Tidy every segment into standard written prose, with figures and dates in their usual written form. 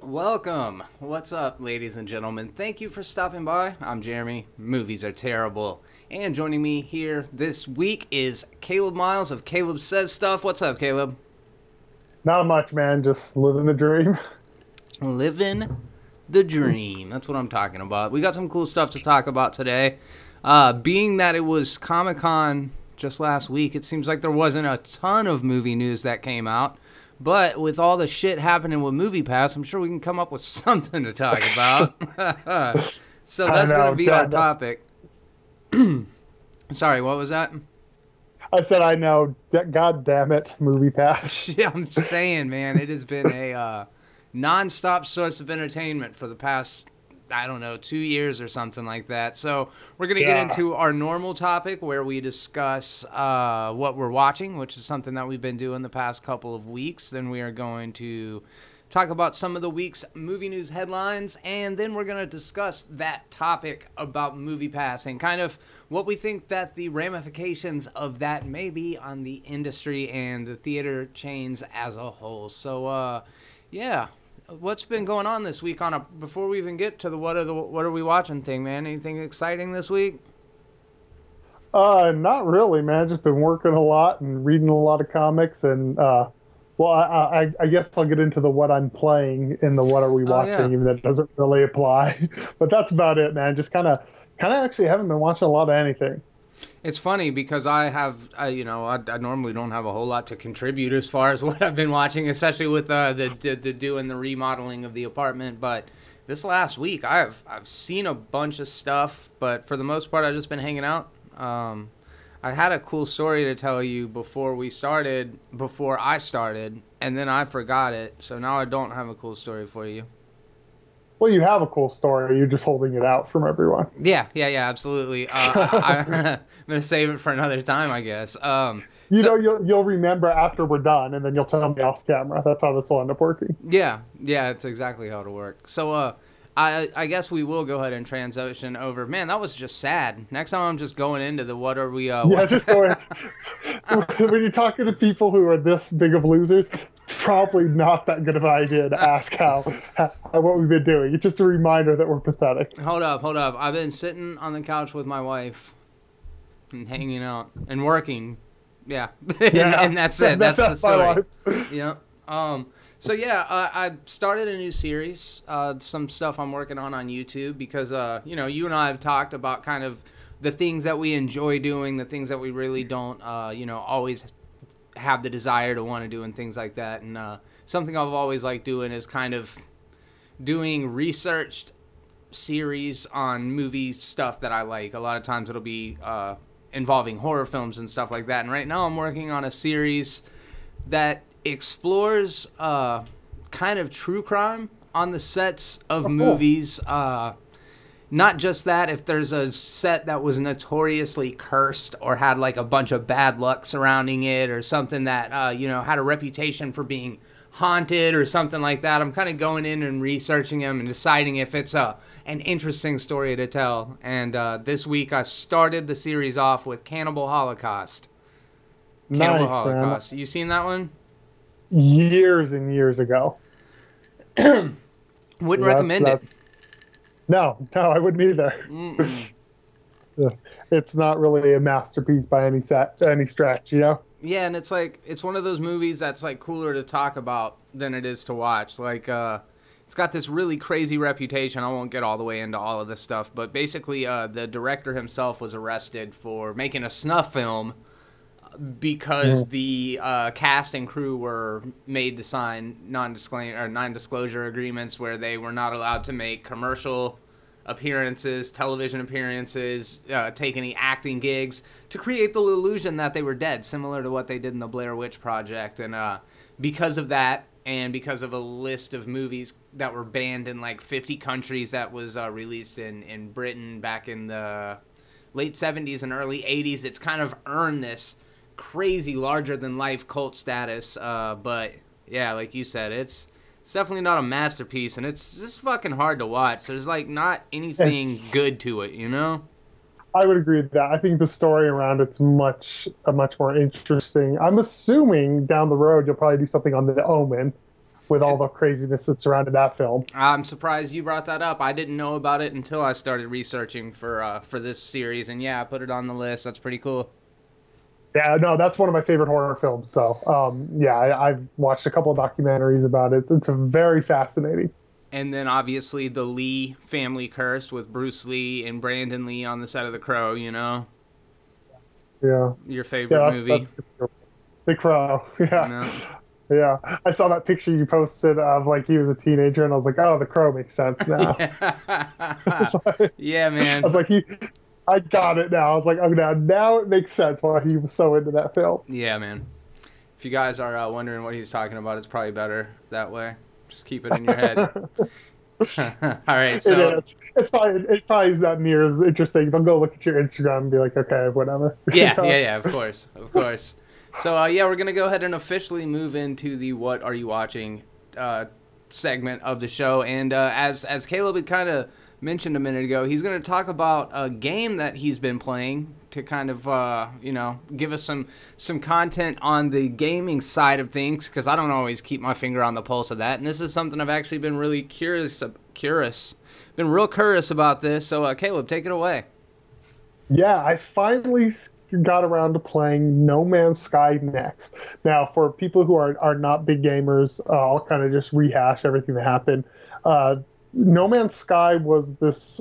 Welcome. What's up, ladies and gentlemen? Thank you for stopping by. I'm Jeremy. Movies are terrible. And joining me here this week is Caleb Miles of Caleb Says Stuff. What's up, Caleb? Not much, man. Just living the dream. Living the dream. That's what I'm talking about. We got some cool stuff to talk about today. Being that it was Comic-Con just last week, it seems like there wasn't a ton of movie news that came out. But with all the shit happening with MoviePass, I'm sure we can come up with something to talk about. So that's going to be our topic. Sorry, what was that? I said I know. God damn it, MoviePass. Yeah, I'm saying, man, it has been a non-stop source of entertainment for the past, I don't know, 2 years or something like that. So we're going to get into our normal topic where we discuss what we're watching, which is something that we've been doing the past couple of weeks. Then we are going to talk about some of the week's movie news headlines, and then we're going to discuss that topic about MoviePass and kind of what we think that the ramifications of that may be on the industry and the theater chains as a whole. So, yeah. What's been going on this week before we even get to the what are we watching thing, man? Anything exciting this week? Not really, man. Just been working a lot and reading a lot of comics, and I guess I'll get into the what I'm playing in the what are we watching, even though it doesn't really apply. But that's about it, man. Just kind of actually haven't been watching a lot of anything. It's funny because I normally don't have a whole lot to contribute as far as what I've been watching, especially with the doing the remodeling of the apartment. But this last week, I've seen a bunch of stuff, but for the most part, I've just been hanging out. I had a cool story to tell you before I started, and then I forgot it. So now I don't have a cool story for you. Well, you have a cool story. You're just holding it out from everyone. Yeah, absolutely. I'm going to save it for another time, I guess. You'll remember after we're done, and then you'll tell me off camera. That's how this will end up working. Yeah, it's exactly how it'll work. So I guess we will go ahead and transition over. Man, that was just sad. Next time I'm just going into the what are we... just going... When you're talking to people who are this big of losers, it's probably not that good of an idea to ask how what we've been doing. It's just a reminder that we're pathetic. Hold up. I've been sitting on the couch with my wife and hanging out and working. Yeah. And that's it. That's the story. Yeah. So yeah, I started a new series, some stuff I'm working on YouTube because, you and I have talked about kind of the things that we enjoy doing, the things that we really don't, always have the desire to want to do and things like that. And something I've always liked doing is kind of doing researched series on movie stuff that I like. A lot of times it'll be involving horror films and stuff like that. And right now I'm working on a series that explores kind of true crime on the sets of movies. Not just that, if there's a set that was notoriously cursed or had like a bunch of bad luck surrounding it or something that, had a reputation for being haunted or something like that, I'm kind of going in and researching them and deciding if it's an interesting story to tell. And this week I started the series off with Cannibal Holocaust. Cannibal Holocaust. You seen that one? Years and years ago. Wouldn't recommend it. No, I wouldn't either. It's not really a masterpiece by any stretch, Yeah, and it's like it's one of those movies that's like cooler to talk about than it is to watch. Like it's got this really crazy reputation. I won't get all the way into all of this stuff, but basically the director himself was arrested for making a snuff film because the cast and crew were made to sign non-disclosure agreements where they were not allowed to make commercial appearances, television appearances, take any acting gigs to create the illusion that they were dead, similar to what they did in the Blair Witch Project. And because of that, and because of a list of movies that were banned in like 50 countries that was released in Britain back in the late 70s and early 80s, it's kind of earned this crazy larger-than-life cult status, but yeah, like you said, it's definitely not a masterpiece, and it's just fucking hard to watch. There's like not anything good to it, I would agree with that. I think the story around it's much more interesting. I'm assuming down the road you'll probably do something on The Omen, with all the craziness that surrounded that film. I'm surprised you brought that up. I didn't know about it until I started researching for this series, and yeah, I put it on the list. That's pretty cool. Yeah, no, that's one of my favorite horror films. So, yeah, I've watched a couple of documentaries about it. It's very fascinating. And then obviously the Lee family curse with Bruce Lee and Brandon Lee on the set of The Crow, you know? Yeah. Your favorite movie? The Crow, yeah. No. Yeah, I saw that picture you posted of like he was a teenager, and I was like, "Oh, The Crow makes sense now." Yeah, man. I was like, I got it now. I was like, "Oh, now it makes sense why he was so into that film." Yeah, man. If you guys are wondering what he's talking about, it's probably better that way. Just keep it in your head. All right, so it probably is not near as interesting. Don't go look at your Instagram and be like, "Okay, whatever." Yeah. Of course. So, yeah, we're going to go ahead and officially move into the What Are You Watching segment of the show. And as Caleb had kind of mentioned a minute ago, he's going to talk about a game that he's been playing to kind of, give us some content on the gaming side of things, because I don't always keep my finger on the pulse of that. And this is something I've actually been really curious about this. So, Caleb, take it away. Yeah, I finally got around to playing No Man's Sky next. Now, for people who are not big gamers, I'll kind of just rehash everything that happened. No Man's Sky was this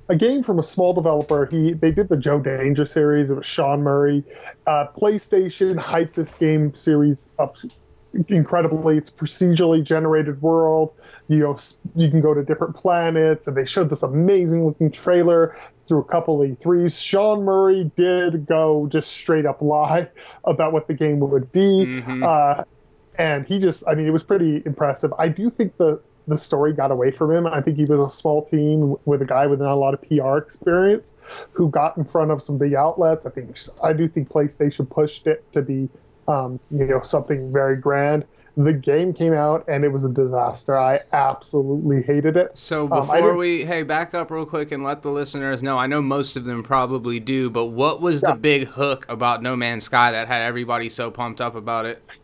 a game from a small developer. They did the Joe Danger series. It was Sean Murray. PlayStation hyped this game series up incredibly. It's a procedurally generated world. You can go to different planets, and they showed this amazing looking trailer through a couple of E3s. Sean Murray did go just straight up lie about what the game would be. Mm-hmm. And it was pretty impressive. I do think the story got away from him. I think he was a small team with a guy with not a lot of PR experience who got in front of some big outlets. I do think PlayStation pushed it to be something very grand. The game came out and it was a disaster. I absolutely hated it. So back up real quick and let the listeners know. I know most of them probably do, but what was the big hook about No Man's Sky that had everybody so pumped up about it?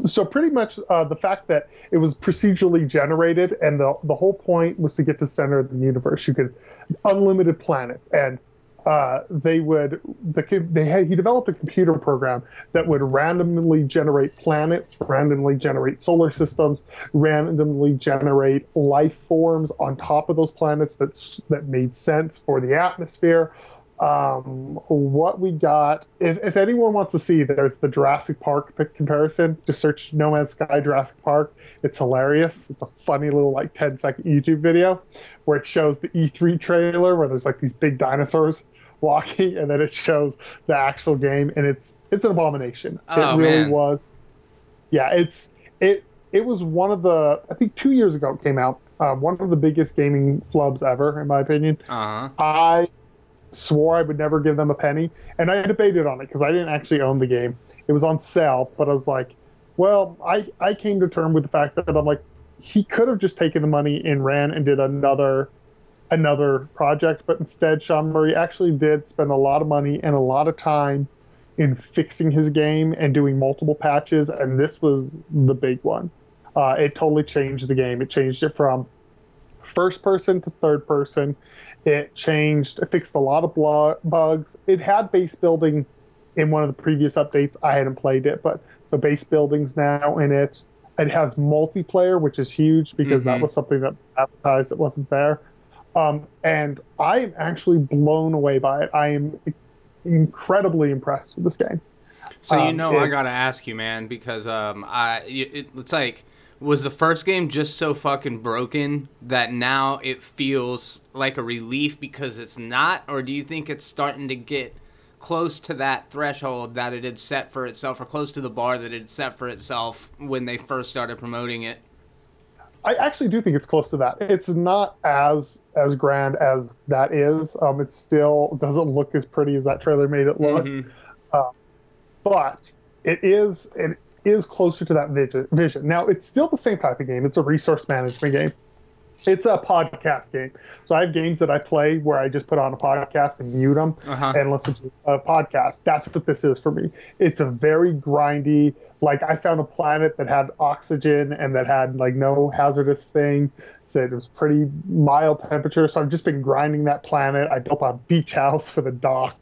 So pretty much the fact that it was procedurally generated, and the whole point was to get to the center of the universe. You could unlimited planets, and he developed a computer program that would randomly generate planets, randomly generate solar systems, randomly generate life forms on top of those planets that made sense for the atmosphere. What we got, if anyone wants to see, there's the Jurassic Park comparison. Just search No Man's Sky Jurassic Park. It's hilarious. It's a funny little 10-second YouTube video where it shows the E3 trailer where there's these big dinosaurs walking, and then it shows the actual game, and it's an abomination. Oh, it really man. was. Yeah, it was one of the, I think 2 years ago it came out, one of the biggest gaming flubs ever, in my opinion. I swore I would never give them a penny, and I debated on it because I didn't actually own the game. It was on sale, but I was like, well, I came to terms with the fact that I'm like, he could have just taken the money and ran and did another project, but instead Sean Murray actually did spend a lot of money and a lot of time in fixing his game and doing multiple patches, and this was the big one. It totally changed the game. It changed it from first person to third person. It fixed a lot of bugs. It had base building in one of the previous updates. I hadn't played it, but the base building's now in it. It has multiplayer, which is huge because that was something that was advertised that wasn't there. And I am actually blown away by it. I am incredibly impressed with this game. So I gotta ask you, man, because it's like, was the first game just so fucking broken that now it feels like a relief because it's not? Or do you think it's starting to get close to that threshold that it had set for itself, or close to the bar that it had set for itself when they first started promoting it? I actually do think it's close to that. It's not as grand as that is. It still doesn't look as pretty as that trailer made it look. But it is closer to that vision. Now, it's still the same type of game. It's a resource management game. It's a podcast game. So I have games that I play where I just put on a podcast and mute them and listen to a podcast. That's what this is for me. It's a very grindy, like I found a planet that had oxygen and that had like no hazardous thing. So it was pretty mild temperature. So I've just been grinding that planet. I built a beach house for the dock,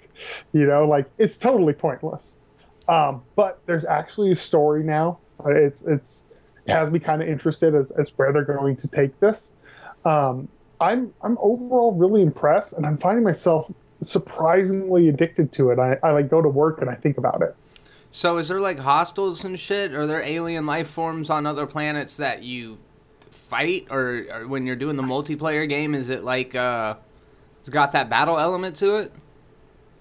you know, like it's totally pointless. But there's actually a story now. It has me kind of interested as where they're going to take this. I'm overall really impressed, and I'm finding myself surprisingly addicted to it. I like go to work and I think about it. So is there like hostiles and shit? Are there alien life forms on other planets that you fight, or when you're doing the multiplayer game, is it like it's got that battle element to it?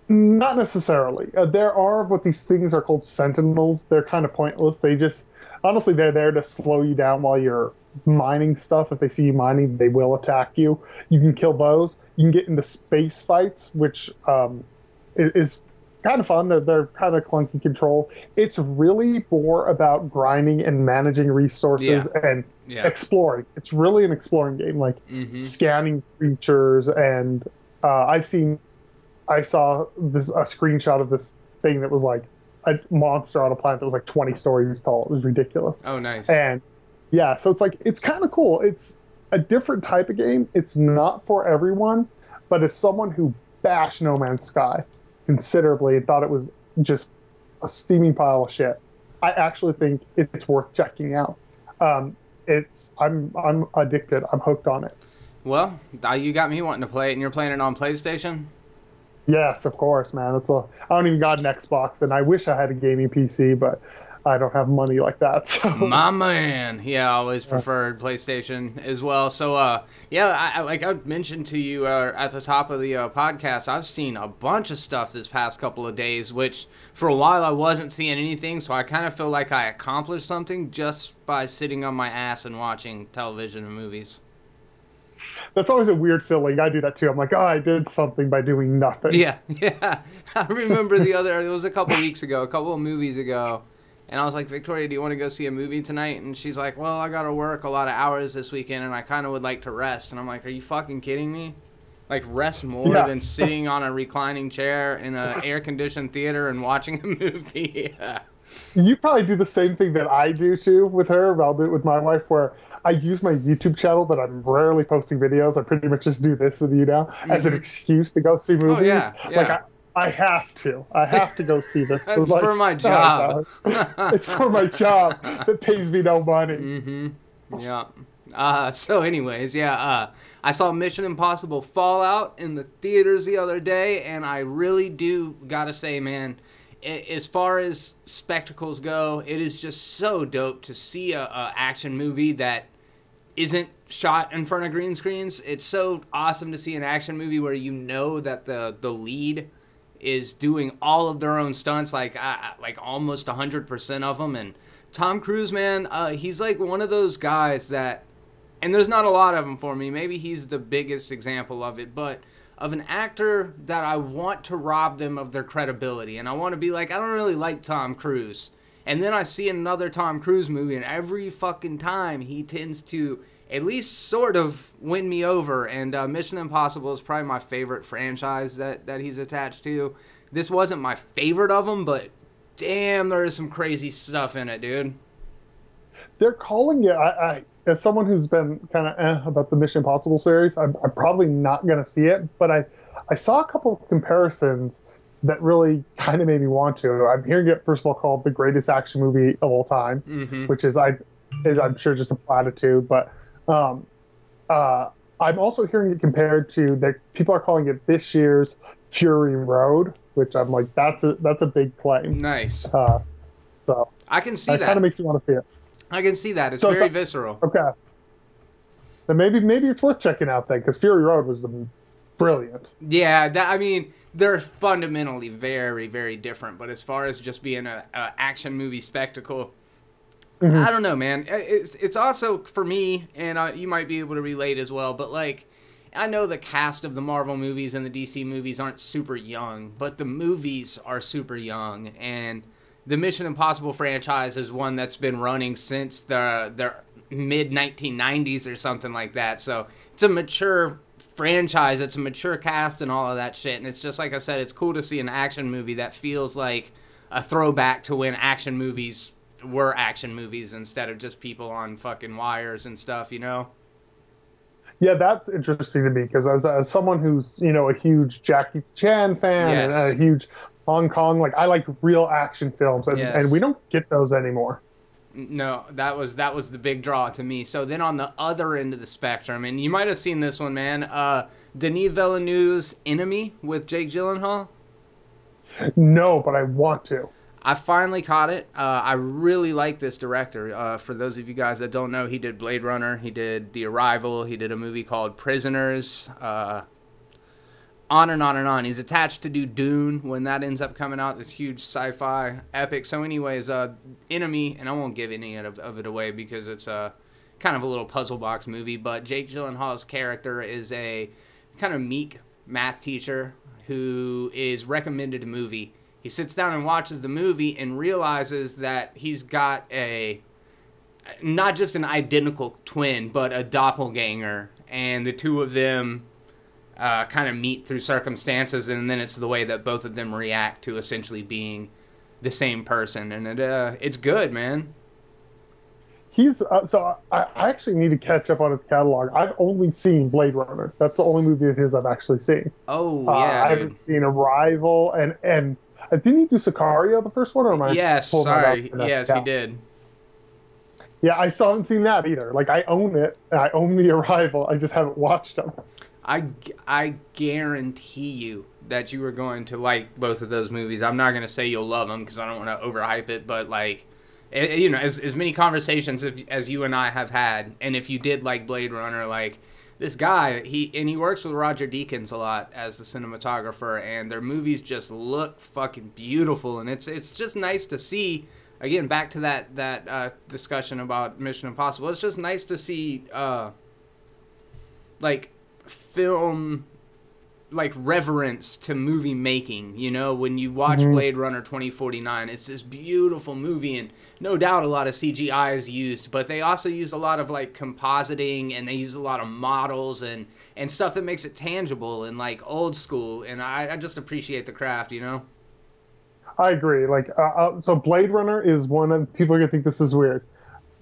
Not necessarily. There are what these things are called sentinels. They're kind of pointless. They just honestly they're there to slow you down while you're mining stuff. If they see you mining, they will attack you. You can kill those. You can get into space fights, which is kind of fun. They're kind of clunky control. It's really more about grinding and managing resources and exploring. It's really an exploring game, like scanning creatures. And I saw a screenshot of this thing that was like a monster on a planet that was like 20 stories tall. It was ridiculous. Oh, nice. And yeah, so it's kind of cool. It's a different type of game. It's not for everyone, but as someone who bashed No Man's Sky considerably and thought it was just a steaming pile of shit, I actually think it's worth checking out. I'm addicted. I'm hooked on it. Well, you got me wanting to play it, and you're playing it on PlayStation? Yes, of course, man. I don't even got an Xbox, and I wish I had a gaming PC, but I don't have money like that. So. My man. Yeah, I always preferred PlayStation as well. So, I like I mentioned to you at the top of the podcast, I've seen a bunch of stuff this past couple of days, which for a while I wasn't seeing anything, so I kind of feel like I accomplished something just by sitting on my ass and watching television and movies. That's always a weird feeling. I do that too. I'm like, oh, I did something by doing nothing. Yeah. I remember it was a couple of movies ago, and I was like, Victoria, do you want to go see a movie tonight? And she's like, well, I got to work a lot of hours this weekend, and I kind of would like to rest. And I'm like, are you fucking kidding me? Like, rest more than sitting on a reclining chair in an air-conditioned theater and watching a movie. You probably do the same thing that I do too with her. I'll do it with my wife, where I use my YouTube channel that I'm rarely posting videos. I pretty much just do this with you now as an excuse to go see movies. Oh, yeah. Like I have to go see this. It's like, for my job. It's for my job that pays me no money. Mm-hmm. Yeah. So anyways, I saw Mission Impossible Fallout in the theaters the other day, and I really do gotta say, man, as far as spectacles go, it is just so dope to see a action movie that isn't shot in front of green screens. It's so awesome to see an action movie where you know that the lead is doing all of their own stunts, like almost 100% of them. And Tom Cruise, man, he's like one of those guys that, and there's not a lot of them for me, maybe he's the biggest example of it, but of an actor that I want to rob them of their credibility. And I want to be like, I don't really like Tom Cruise. And then I see another Tom Cruise movie, and every fucking time he tends to at least sort of win me over. And Mission Impossible is probably my favorite franchise that he's attached to. This wasn't my favorite of them, but damn, there is some crazy stuff in it, dude. They're calling it, I as someone who's been kind of about the Mission Impossible series, I'm probably not going to see it, but I saw a couple of comparisons that really kind of made me want to. I'm hearing it, first of all, called the greatest action movie of all time, which is I'm sure just a platitude, but I'm also hearing it compared to that people are calling it this year's Fury Road, which I'm like, that's a big claim. Nice. So I can see that. It kind of makes me want to see it. I can see that. It's very visceral. Okay. Then maybe it's worth checking out then, because Fury Road was brilliant. Yeah, I mean, they're fundamentally very, very different. But as far as just being an action movie spectacle, I don't know, man. It's also, for me, and you might be able to relate as well, but like, I know the cast of the Marvel movies and the DC movies aren't super young, but the movies are super young, and the Mission Impossible franchise is one that's been running since their mid 1990s or something like that. So it's a mature franchise, it's a mature cast and all of that shit, and it's just like I said, it's cool to see an action movie that feels like a throwback to when action movies were action movies instead of just people on fucking wires and stuff, you know? Yeah, that's interesting to me because as someone who's, you know, a huge Jackie Chan fan and a huge Hong Kong, like I like real action films, and we don't get those anymore. No, that was the big draw to me. So then on the other end of the spectrum, and you might have seen this one, man, Denis Villeneuve's Enemy with Jake Gyllenhaal. No, but I want to. I finally caught it. I really like this director. For those of you guys that don't know, he did Blade Runner, he did The Arrival, he did a movie called Prisoners, on and on and on. He's attached to do Dune when that ends up coming out, this huge sci-fi epic. So anyways, Enemy, and I won't give any of it away because it's a kind of a little puzzle box movie, but Jake Gyllenhaal's character is a kind of meek math teacher who is recommended a movie. He sits down and watches the movie and realizes that he's got not just an identical twin, but a doppelganger, and the two of them kind of meet through circumstances, and then it's the way that both of them react to essentially being the same person, and it's good, man. He's so I actually need to catch up on his catalog. I've only seen Blade Runner. That's the only movie of his I've actually seen. Oh yeah, I haven't seen Arrival, and didn't he do Sicario, the first one, or am I? Yes, sorry. Yes, he did. Yeah, I still haven't seen that either. Like, I own it. I own The Arrival. I just haven't watched them. I guarantee you that you are going to like both of those movies. I'm not going to say you'll love them because I don't want to overhype it, but like, you know, as many conversations as you and I have had, and if you did like Blade Runner, like, this guy, he works with Roger Deakins a lot as the cinematographer, and their movies just look fucking beautiful, and it's just nice to see. Again, back to that discussion about Mission Impossible. It's just nice to see like film, like, reverence to movie making. You know, when you watch Blade Runner 2049, it's this beautiful movie, and no doubt a lot of CGI is used, but they also use a lot of like compositing, and they use a lot of models and stuff that makes it tangible and like old school, and I just appreciate the craft, you know? I agree. Like, so Blade Runner is one of, people are gonna think this is weird.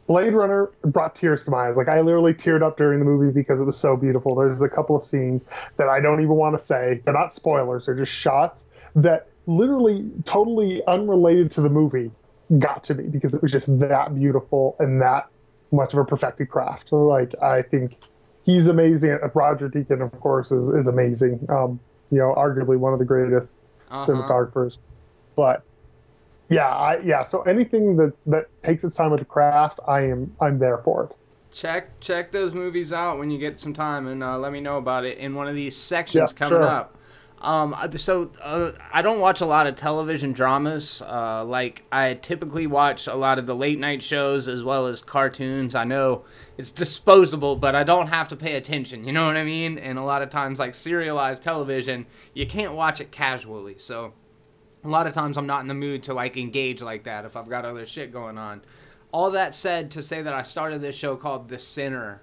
Blade Runner brought tears to my eyes. Like, I literally teared up during the movie because it was so beautiful. There's a couple of scenes that I don't even want to say. They're not spoilers. They're just shots that literally totally unrelated to the movie got to me because it was just that beautiful and that much of a perfected craft. So, like, I think he's amazing. Roger Deakins, of course, is amazing. You know, arguably one of the greatest cinematographers. But yeah. So anything that takes its time with the craft, I'm there for it. Check those movies out when you get some time, and let me know about it in one of these sections coming up. So I don't watch a lot of television dramas. Like, I typically watch a lot of the late night shows as well as cartoons. I know it's disposable, but I don't have to pay attention. You know what I mean? And a lot of times, like serialized television, you can't watch it casually. So a lot of times I'm not in the mood to like engage like that if I've got other shit going on. All that said, to say that I started this show called The Sinner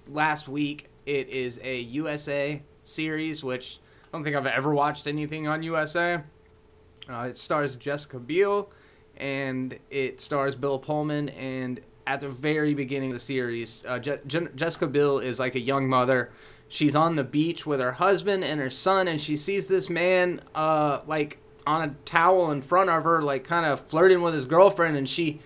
last week. It is a USA series, which I don't think I've ever watched anything on USA. It stars Jessica Biel, and it stars Bill Pullman, and at the very beginning of the series, Jessica Biel is like a young mother. She's on the beach with her husband and her son, and she sees this man like on a towel in front of her, like kind of flirting with his girlfriend, and she's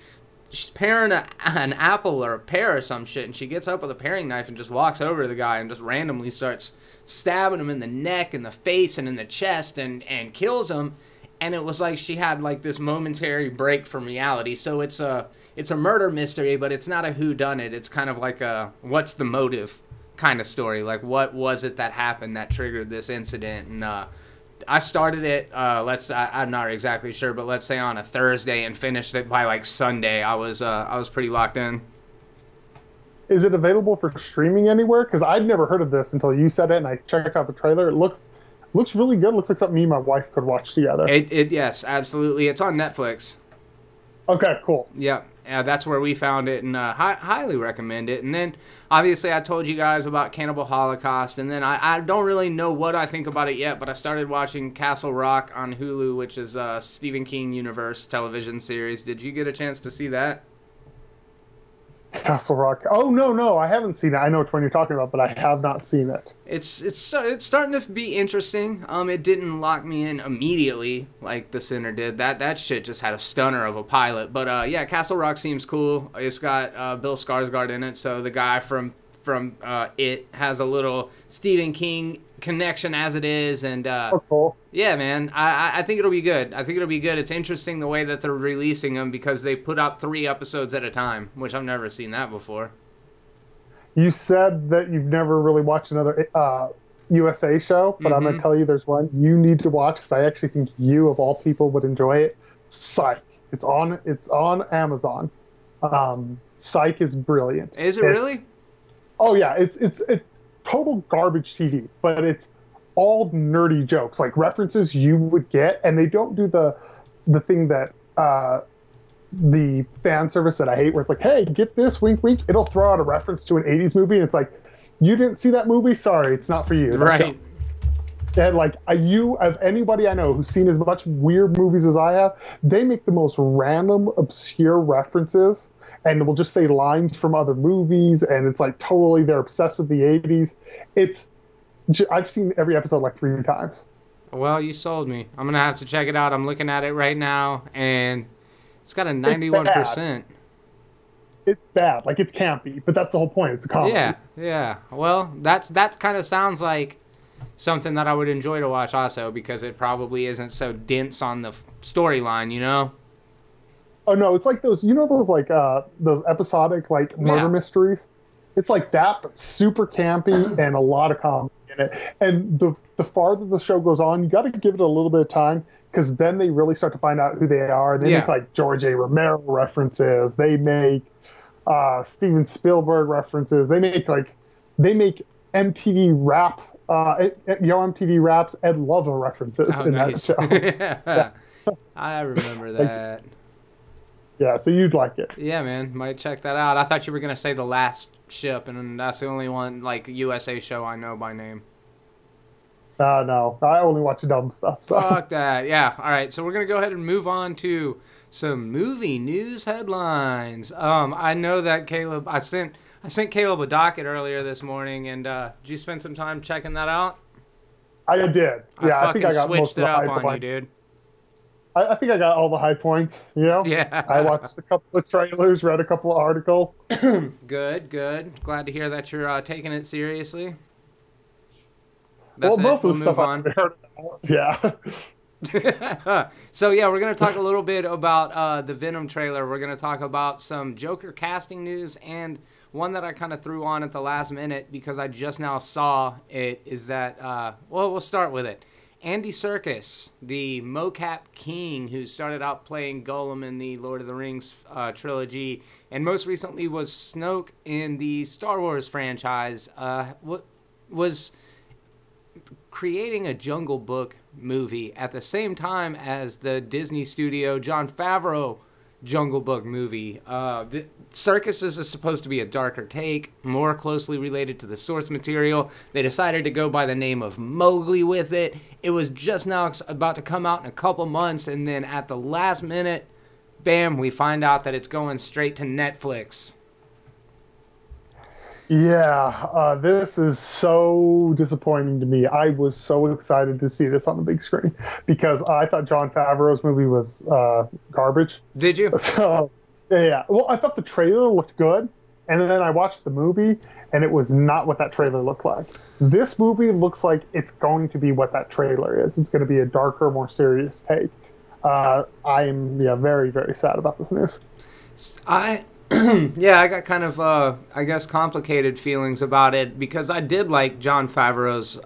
paring an apple or a pear or some shit, and she gets up with a paring knife and just walks over to the guy and just randomly starts stabbing him in the neck and the face and in the chest and kills him. And it was like she had like this momentary break from reality. So it's a murder mystery, but it's not a whodunit. It's kind of like a what's the motive kind of story. Like, what was it that happened that triggered this incident? And I started it, I'm not exactly sure, but let's say on a Thursday, and finished it by like Sunday. I was pretty locked in. Is it available for streaming anywhere? Because I'd never heard of this until you said it, and I checked out the trailer. It looks really good. It looks like something me and my wife could watch together. Yes, absolutely. It's on Netflix. Okay, cool. Yeah, That's where we found it, and highly recommend it. And then, obviously, I told you guys about Cannibal Holocaust, and then I don't really know what I think about it yet, but I started watching Castle Rock on Hulu, which is a Stephen King universe television series. Did you get a chance to see that? Castle Rock. Oh, no, I haven't seen it. I know which one you're talking about, but I have not seen it. It's starting to be interesting. It didn't lock me in immediately like The Sinner did. That shit just had a stunner of a pilot. But yeah, Castle Rock seems cool. It's got Bill Skarsgård in it, so the guy from It has a little Stephen King connection as it is, and cool. Yeah, man, I think it'll be good. It's interesting the way that they're releasing them because they put out 3 episodes at a time, which I've never seen that before. You said that you've never really watched another USA show, but I'm going to tell you there's one you need to watch because I actually think you, of all people, would enjoy it. Psych. It's on Amazon. Psych is brilliant. Is it really? Oh yeah, it's total garbage TV, but it's all nerdy jokes, like references you would get, and they don't do the thing that the fan service that I hate, where it's like, hey, get this, wink, wink. It'll throw out a reference to an 80s movie, and it's like, you didn't see that movie? Sorry, it's not for you. Right. And like, of anybody I know who's seen as much weird movies as I have, they make the most random, obscure references, and will just say lines from other movies, and it's like totally they're obsessed with the 80s. I've seen every episode like 3 times. Well, you sold me. I'm gonna have to check it out. I'm looking at it right now, and it's got a 91%. It's bad. Like, it's campy, but that's the whole point. It's a comedy. Yeah. Well, that's kind of sounds like something that I would enjoy to watch also, because it probably isn't so dense on the storyline, you know? Oh no, it's like those those episodic like murder mysteries. It's like that, but super campy and a lot of comedy in it. And the farther the show goes on, you got to give it a little bit of time, because then they really start to find out who they are. They make like George A. Romero references. They make Steven Spielberg references. They make MTV rap. MTV Raps Ed Lover references in that show. Yeah. I remember that. Yeah, so you'd like it. Yeah, man, might check that out. I thought you were gonna say The Last Ship, and that's the only one like USA show I know by name. No, I only watch dumb stuff. So. Fuck that. Yeah. All right, so we're gonna go ahead and move on to some movie news headlines. I know that Caleb. I sent Caleb a docket earlier this morning, and did you spend some time checking that out? I did. Yeah, I think I got switched it up on you, dude. I think I got all the high points, you know? Yeah. I watched a couple of trailers, read a couple of articles. Good. Glad to hear that you're taking it seriously. That's most of the stuff I've heard about. Yeah. So, yeah, we're going to talk a little bit about the Venom trailer. We're going to talk about some Joker casting news, and one that I kind of threw on at the last minute because I just now saw it is that, well, we'll start with it. Andy Serkis, the mocap king who started out playing Gollum in the Lord of the Rings trilogy and most recently was Snoke in the Star Wars franchise, was creating a Jungle Book movie at the same time as the Disney studio Jon Favreau Jungle Book movie. Circus is supposed to be a darker take, more closely related to the source material. They decided to go by the name of Mowgli with it. It was just now about to come out in a couple months, and then at the last minute, bam, we find out that it's going straight to Netflix. Yeah, this is so disappointing to me. I was so excited to see this on the big screen because I thought Jon Favreau's movie was garbage. Did you? So, yeah. Well, I thought the trailer looked good, and then I watched the movie, and it was not what that trailer looked like. This movie looks like it's going to be what that trailer is. It's going to be a darker, more serious take. I'm very, very sad about this news. Yeah, I got kind of, I guess, complicated feelings about it because I did like Jon Favreau's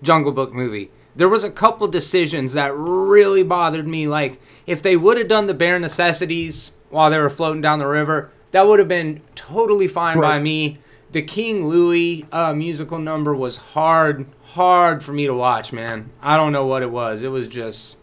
Jungle Book movie. There was a couple decisions that really bothered me. Like, if they would have done the bare necessities while they were floating down the river, that would have been totally fine by me. The King Louis musical number was hard for me to watch, man. I don't know what it was. It was just...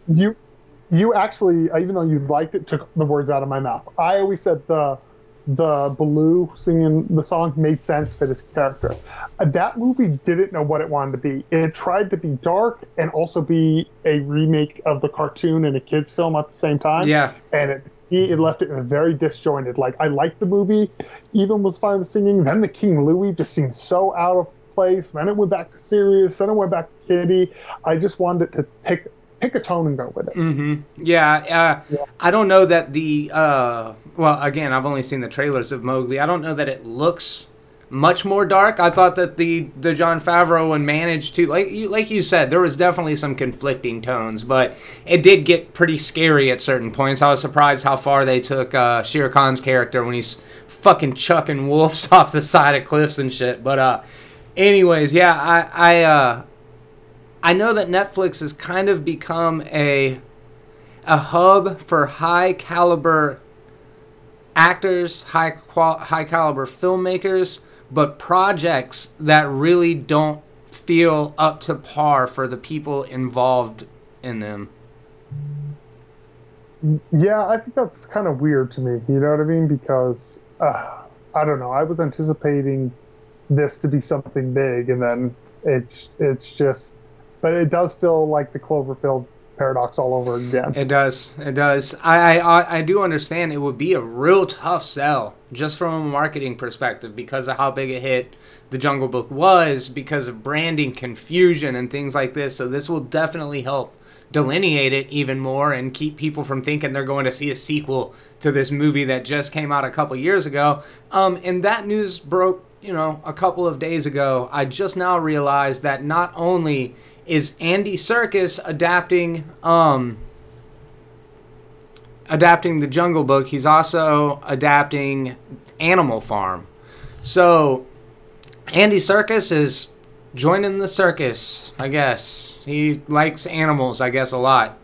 You actually, even though you liked it, took the words out of my mouth. I always said the Baloo singing the song made sense for this character. That movie didn't know what it wanted to be. It tried to be dark and also be a remake of the cartoon and a kids film at the same time. Yeah. And it left it in a very disjointed. Like, I liked the movie, even was fine with singing. Then the King Louie just seemed so out of place. Then it went back to serious. Then it went back to kiddie. I just wanted it to pick a tone and go with it. Mm-hmm. Yeah. I don't know that the well, again, I've only seen the trailers of Mowgli. I don't know that it looks much more dark. I thought that the Jon Favreau one managed to, like you said, there was definitely some conflicting tones, but it did get pretty scary at certain points. I was surprised how far they took Shere Khan's character when he's fucking chucking wolves off the side of cliffs and shit. But anyways, yeah, I know that Netflix has kind of become a hub for high caliber actors, high caliber filmmakers, but projects that really don't feel up to par for the people involved in them. Yeah, I think that's kind of weird to me. You know what I mean? Because I don't know. I was anticipating this to be something big, and then it's just. But it does feel like the Cloverfield paradox all over again. It does. It does. I do understand it would be a real tough sell just from a marketing perspective because of how big a hit The Jungle Book was, because of branding confusion and things like this. So this will definitely help delineate it even more and keep people from thinking they're going to see a sequel to this movie that just came out a couple years ago. And that news broke, a couple of days ago. I just now realized that not only is Andy Serkis adapting The Jungle Book, he's also adapting Animal Farm. So Andy Serkis is joining the circus, I guess. He likes animals, I guess, a lot.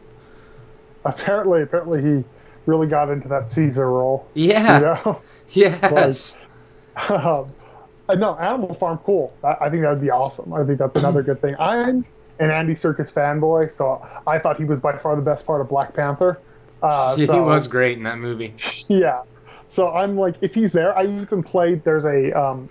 Apparently he really got into that Caesar role. Yeah. Yes. No, Animal Farm, cool. I think that would be awesome. I think that's another good thing. I'm an Andy Serkis fanboy, so I thought he was by far the best part of Black Panther. He was great in that movie. Yeah. So I'm like, if he's there, I even played, there's a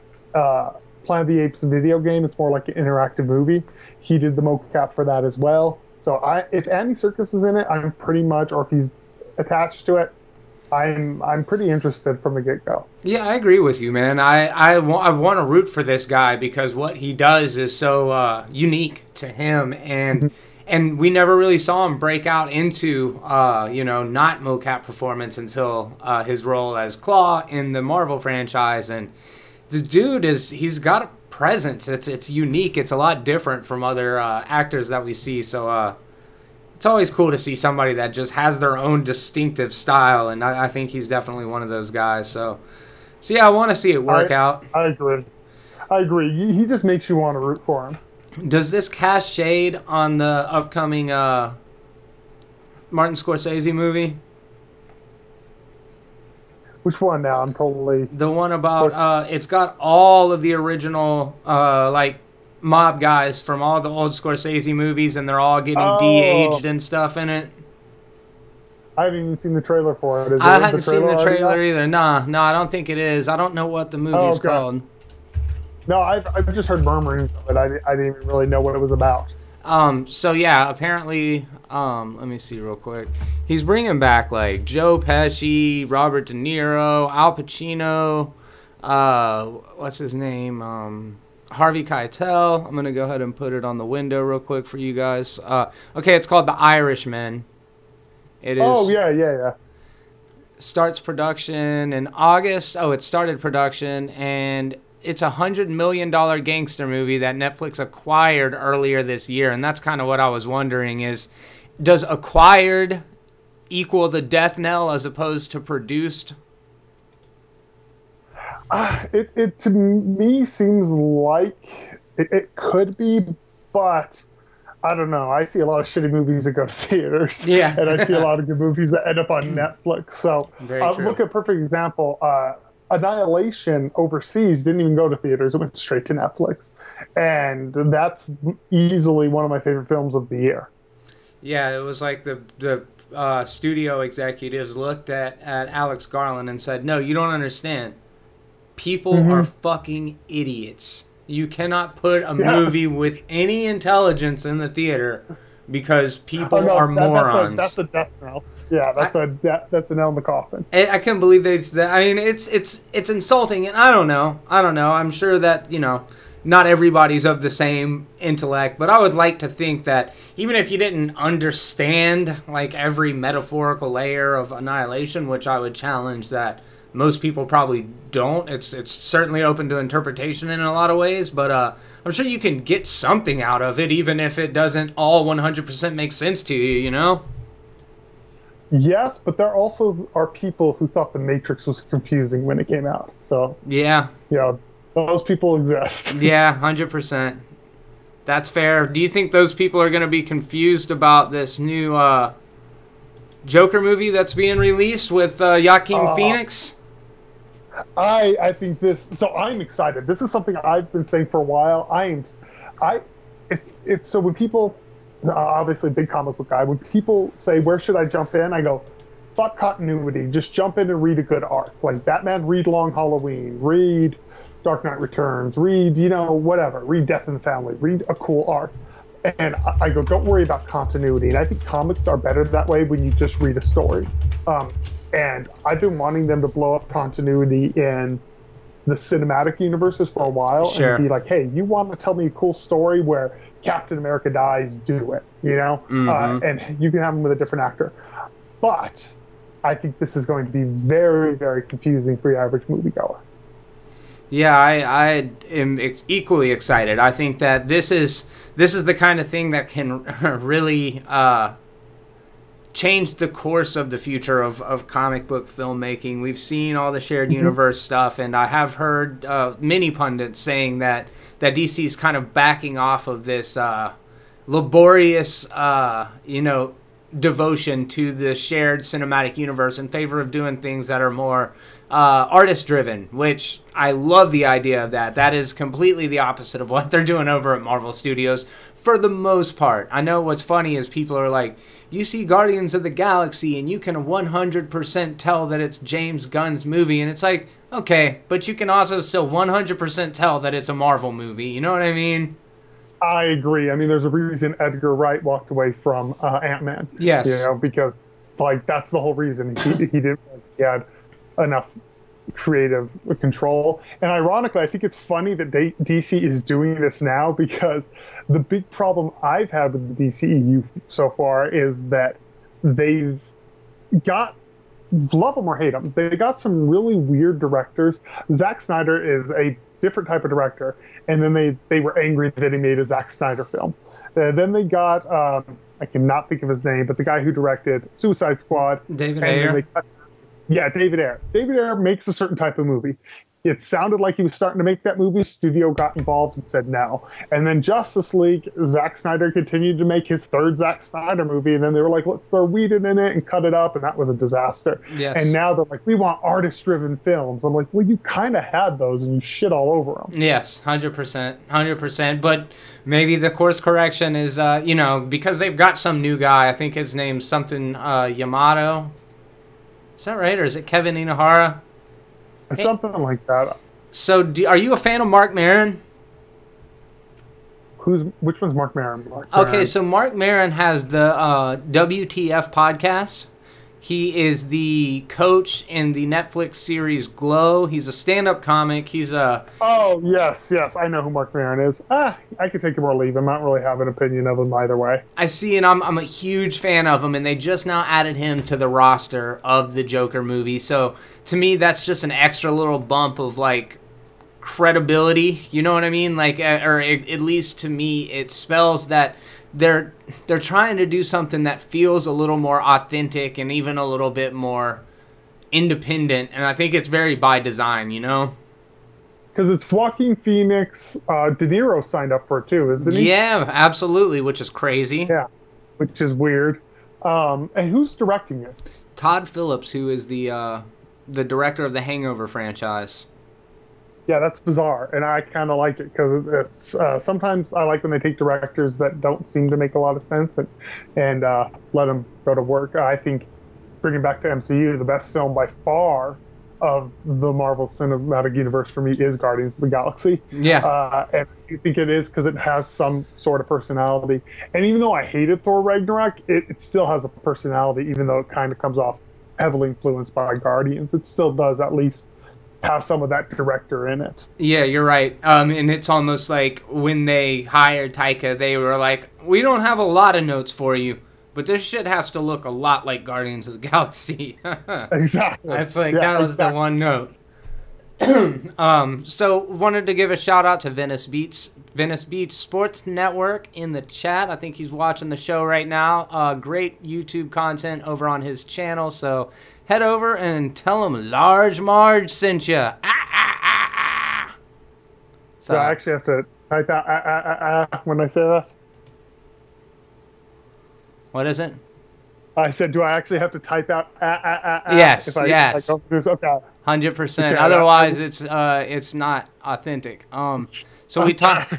Planet of the Apes video game. It's more like an interactive movie. He did the mocap for that as well. So if Andy Serkis is in it, I'm pretty much, or if he's attached to it, I'm pretty interested from the get-go. Yeah, I agree with you, man. I want to root for this guy because what he does is so unique to him, and we never really saw him break out into not mocap performance until his role as Claw in the Marvel franchise. And the dude he's got a presence. It's unique. It's a lot different from other actors that we see. So it's always cool to see somebody that just has their own distinctive style, and I think he's definitely one of those guys. So yeah, I want to see it work out. I agree. He just makes you want to root for him. Does this cast shade on the upcoming Martin Scorsese movie? Which one now? I'm totally... The one about, it's got all of the original, mob guys from all the old Scorsese movies, and they're all getting de-aged and stuff in it. I haven't even seen the trailer for it. I hadn't seen the trailer either. No, I don't think it is. I don't know what the movie's called. No, I've just heard murmurings of it. I didn't even really know what it was about. So yeah, apparently, let me see real quick. He's bringing back like Joe Pesci, Robert De Niro, Al Pacino, what's his name? Harvey Keitel. I'm going to go ahead and put it on the window real quick for you guys. Okay, it's called The Irishman. It is. Oh, yeah. Starts production in August. Oh, it started production, and it's a $100 million gangster movie that Netflix acquired earlier this year, and that's kind of what I was wondering is, does acquired equal the death knell as opposed to produced? It to me seems like it could be, but I don't know. I see a lot of shitty movies that go to theaters, and I see a lot of good movies that end up on Netflix. So look at perfect example. Annihilation overseas didn't even go to theaters; it went straight to Netflix, and that's easily one of my favorite films of the year. Yeah, it was like the studio executives looked at Alex Garland and said, "No, you don't understand. People are fucking idiots. You cannot put a movie with any intelligence in the theater because people are morons." That's a death knell. Yeah, that's a nail in the coffin. I can't believe they. I mean, it's insulting, and I don't know. I'm sure that not everybody's of the same intellect, but I would like to think that even if you didn't understand like every metaphorical layer of Annihilation, which I would challenge that most people probably don't. It's certainly open to interpretation in a lot of ways, but I'm sure you can get something out of it, even if it doesn't all 100% make sense to you. Yes, but there also are people who thought The Matrix was confusing when it came out. So yeah, those people exist. Yeah, 100%. That's fair. Do you think those people are going to be confused about this new Joker movie that's being released with Joaquin Phoenix? I think this. So I'm excited. This is something I've been saying for a while. So when people, obviously big comic book guy, when people say where should I jump in, I go, fuck continuity. Just jump in and read a good arc. Like Batman, read Long Halloween, read Dark Knight Returns, read whatever, read Death in the Family, read a cool arc. And I go, don't worry about continuity. And I think comics are better that way when you just read a story. And I've been wanting them to blow up continuity in the cinematic universes for a while. Sure. And be like, hey, you want to tell me a cool story where Captain America dies, do it, and you can have him with a different actor. But I think this is going to be very, very confusing for your average moviegoer. Yeah, I am equally excited. I think that this is the kind of thing that can really change the course of the future of comic book filmmaking. We've seen all the shared universe stuff, and I have heard many pundits saying that DC is kind of backing off of this laborious, devotion to the shared cinematic universe in favor of doing things that are more artist-driven, which I love the idea of that. That is completely the opposite of what they're doing over at Marvel Studios for the most part. I know what's funny is people are like, you see Guardians of the Galaxy and you can 100% tell that it's James Gunn's movie, and it's like, okay, but you can also still 100% tell that it's a Marvel movie. You know what I mean? I agree. I mean, there's a reason Edgar Wright walked away from Ant-Man. Yes. Because that's the whole reason he didn't. He had enough creative control. And ironically, I think it's funny that DC is doing this now, because the big problem I've had with the DCEU so far is that they've got, love them or hate them, they got some really weird directors. Zack Snyder is a different type of director, and then they were angry that he made a Zack Snyder film. Then they got, I cannot think of his name, but the guy who directed Suicide Squad. David Ayer. Yeah, David Ayer. David Ayer makes a certain type of movie. It sounded like he was starting to make that movie. Studio got involved and said no. And then Justice League, Zack Snyder continued to make his third Zack Snyder movie. And then they were like, let's throw Whedon in it and cut it up. And that was a disaster. Yes. And now they're like, we want artist-driven films. I'm like, well, you kind of had those and you shit all over them. Yes, 100%. 100%. But maybe the course correction is, because they've got some new guy. I think his name's something Yamato. Is that right? Or is it Kevin Inahara? Something like that. So, are you a fan of Marc Maron? Which one's Marc Maron? So Marc Maron has the WTF podcast. He is the coach in the Netflix series Glow. He's a stand-up comic. Oh, yes. I know who Marc Maron is. I could take him or leave him. I don't really have an opinion of him either way. I see, and I'm a huge fan of him, and they just now added him to the roster of the Joker movie. So, to me, that's just an extra little bump of, credibility. You know what I mean? Or at least to me, it spells that they're trying to do something that feels a little more authentic and even a little bit more independent, and I think it's very by design, Because it's Joaquin Phoenix. De Niro signed up for it too, isn't he? Yeah, absolutely, which is crazy. Yeah, which is weird. And who's directing it? Todd Phillips, who is the director of the Hangover franchise. Yeah, that's bizarre, and I kind of like it because it's sometimes I like when they take directors that don't seem to make a lot of sense and let them go to work. I think bringing back to MCU, the best film by far of the Marvel Cinematic Universe for me is Guardians of the Galaxy. Yeah, and I think it is because it has some sort of personality. And even though I hated Thor Ragnarok, it still has a personality, even though it kind of comes off heavily influenced by Guardians. It still does at least have some of that director in it. Yeah, you're right. And it's almost like when they hired Taika, they were like, we don't have a lot of notes for you, but this shit has to look a lot like Guardians of the Galaxy. Exactly. That's like, that was the one note. So wanted to give a shout out to Venice Beach Sports Network in the chat. I think he's watching the show right now. Great YouTube content over on his channel. So head over and tell him Large Marge sent you. So I actually have to type out when I say that. What is it? I said, do I actually have to type out Yes, yes. Okay. 100%. Okay, otherwise, it's not authentic. So we talked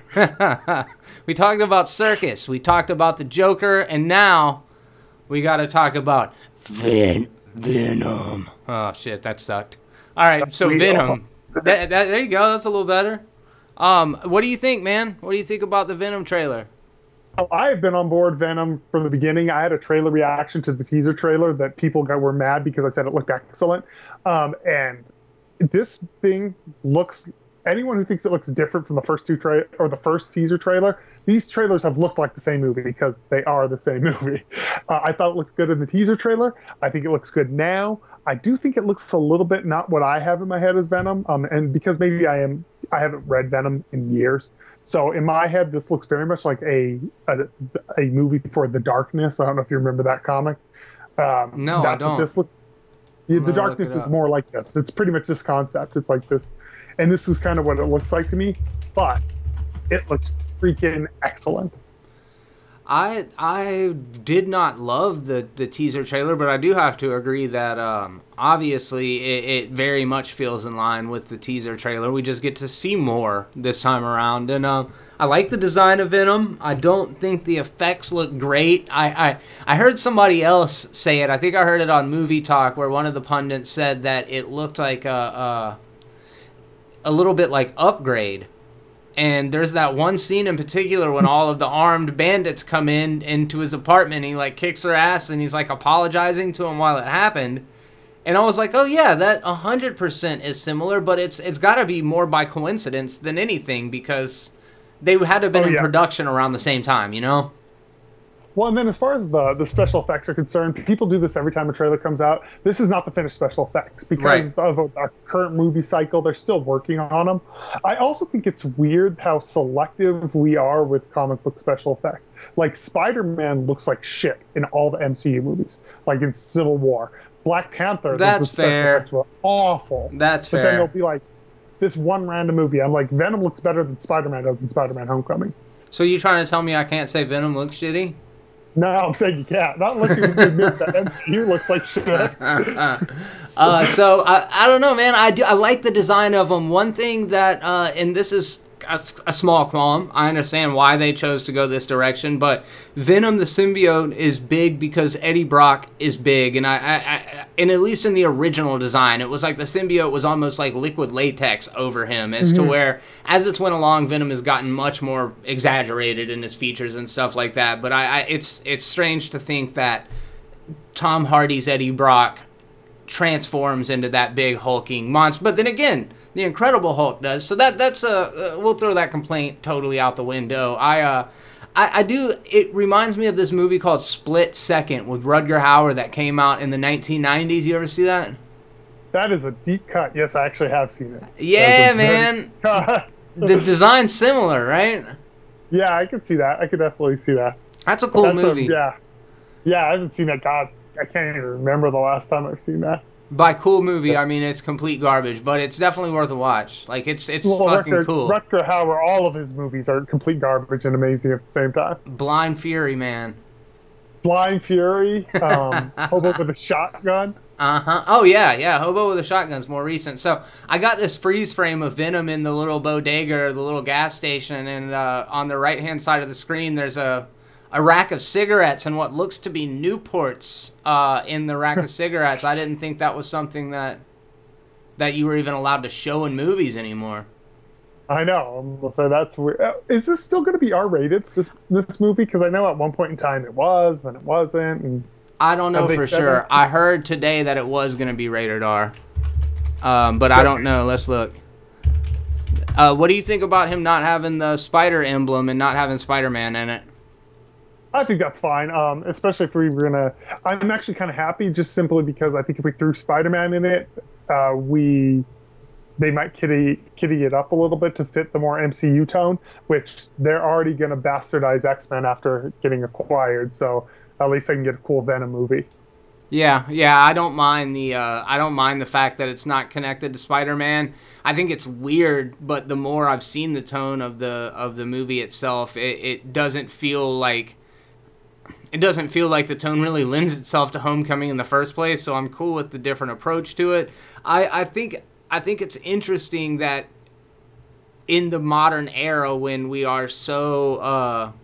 about Circus. We talked about the Joker, and now we got to talk about Venom. Oh shit, that sucked. All right, so Venom. There you go. That's a little better. What do you think, man? What do you think about the Venom trailer? So I have been on board Venom from the beginning. I had a trailer reaction to the teaser trailer that people were mad because I said it looked excellent. And this thing looks. Anyone who thinks it looks different from the first the first teaser trailer, these trailers have looked like the same movie because they are the same movie. I thought it looked good in the teaser trailer. I think it looks good now. I do think it looks a little bit not what I have in my head as Venom, and because maybe I haven't read Venom in years. So in my head, this looks very much like a movie for The Darkness. I don't know if you remember that comic. No, I don't. What this looks. Yeah, The Darkness is more like this. It's pretty much this concept. It's like this. And this is kind of what it looks like to me, but it looks freaking excellent. I did not love the teaser trailer, but I do have to agree that obviously it very much feels in line with the teaser trailer. We just get to see more this time around, and I like the design of Venom. I don't think the effects look great. I heard somebody else say it. I think I heard it on Movie Talk, where one of the pundits said that it looked like a little bit like Upgrade. And there's that one scene in particular when all of the armed bandits come into his apartment, and he like kicks their ass, and he's like apologizing to him while it happened. And I was like, oh yeah, that 100% is similar, but it's got to be more by coincidence than anything, because they had to have been in production around the same time, you know? Well, and then as far as the special effects are concerned, people do this every time a trailer comes out. This is not the finished special effects because of our current movie cycle. They're still working on them. I also think it's weird how selective we are with comic book special effects. Like Spider-Man looks like shit in all the MCU movies, like in Civil War. Black Panther, that's fair. Special effects were awful. That's fair. But then they'll be like, this one random movie. I'm like, Venom looks better than Spider-Man does in Spider-Man Homecoming. So you trying to tell me I can't say Venom looks shitty? No, I'm saying you can't. Not unless you admit that MCU looks like shit. So I don't know, man. I like the design of them. One thing that, and this is a small qualm. I understand why they chose to go this direction, but Venom the symbiote is big because Eddie Brock is big, and and at least in the original design, it was like the symbiote was almost like liquid latex over him, as to where as it's went along, Venom has gotten much more exaggerated in his features and stuff like that. But it's strange to think that Tom Hardy's Eddie Brock transforms into that big hulking monster, but then again, the Incredible Hulk does. So that's we'll throw that complaint totally out the window. I do. It reminds me of this movie called Split Second with Rutger Hauer that came out in the 1990s. You ever see that? That is a deep cut. Yes, I actually have seen it. Yeah, man. The design's similar, right? Yeah, I could see that. I could definitely see that. That's a cool movie. Yeah, I haven't seen that. God, I can't even remember the last time I've seen that. By cool movie, I mean it's complete garbage, but it's definitely worth a watch. Like it's fucking cool. Rutger Hauer, all of his movies are complete garbage and amazing at the same time. Blind Fury, man. Blind Fury, Hobo with a Shotgun. Uh-huh. Oh, yeah. Hobo with a Shotgun's more recent. So I got this freeze frame of Venom in the little bodega, or the little gas station, and on the right-hand side of the screen, there's a rack of cigarettes and what looks to be Newports in the rack of cigarettes. I didn't think that was something that you were even allowed to show in movies anymore. I know. So that's weird. Is this still going to be R-rated, this movie? Because I know at one point in time it was, then it wasn't, and... I don't know for sure. I heard today that it was going to be rated R. But I don't know. Let's look. What do you think about him not having the spider emblem and not having Spider-Man in it? I think that's fine, especially if we were going to... I'm actually kind of happy just simply because I think if we threw Spider-Man in it, they might kitty it up a little bit to fit the more MCU tone, which they're already going to bastardize X-Men after getting acquired, so... At least I can get a cool Venom movie. Yeah, I don't mind the fact that it's not connected to Spider-Man. I think it's weird, but the more I've seen the tone of the movie itself, it doesn't feel like the tone really lends itself to Homecoming in the first place. So I'm cool with the different approach to it. I think it's interesting that in the modern era, when we are so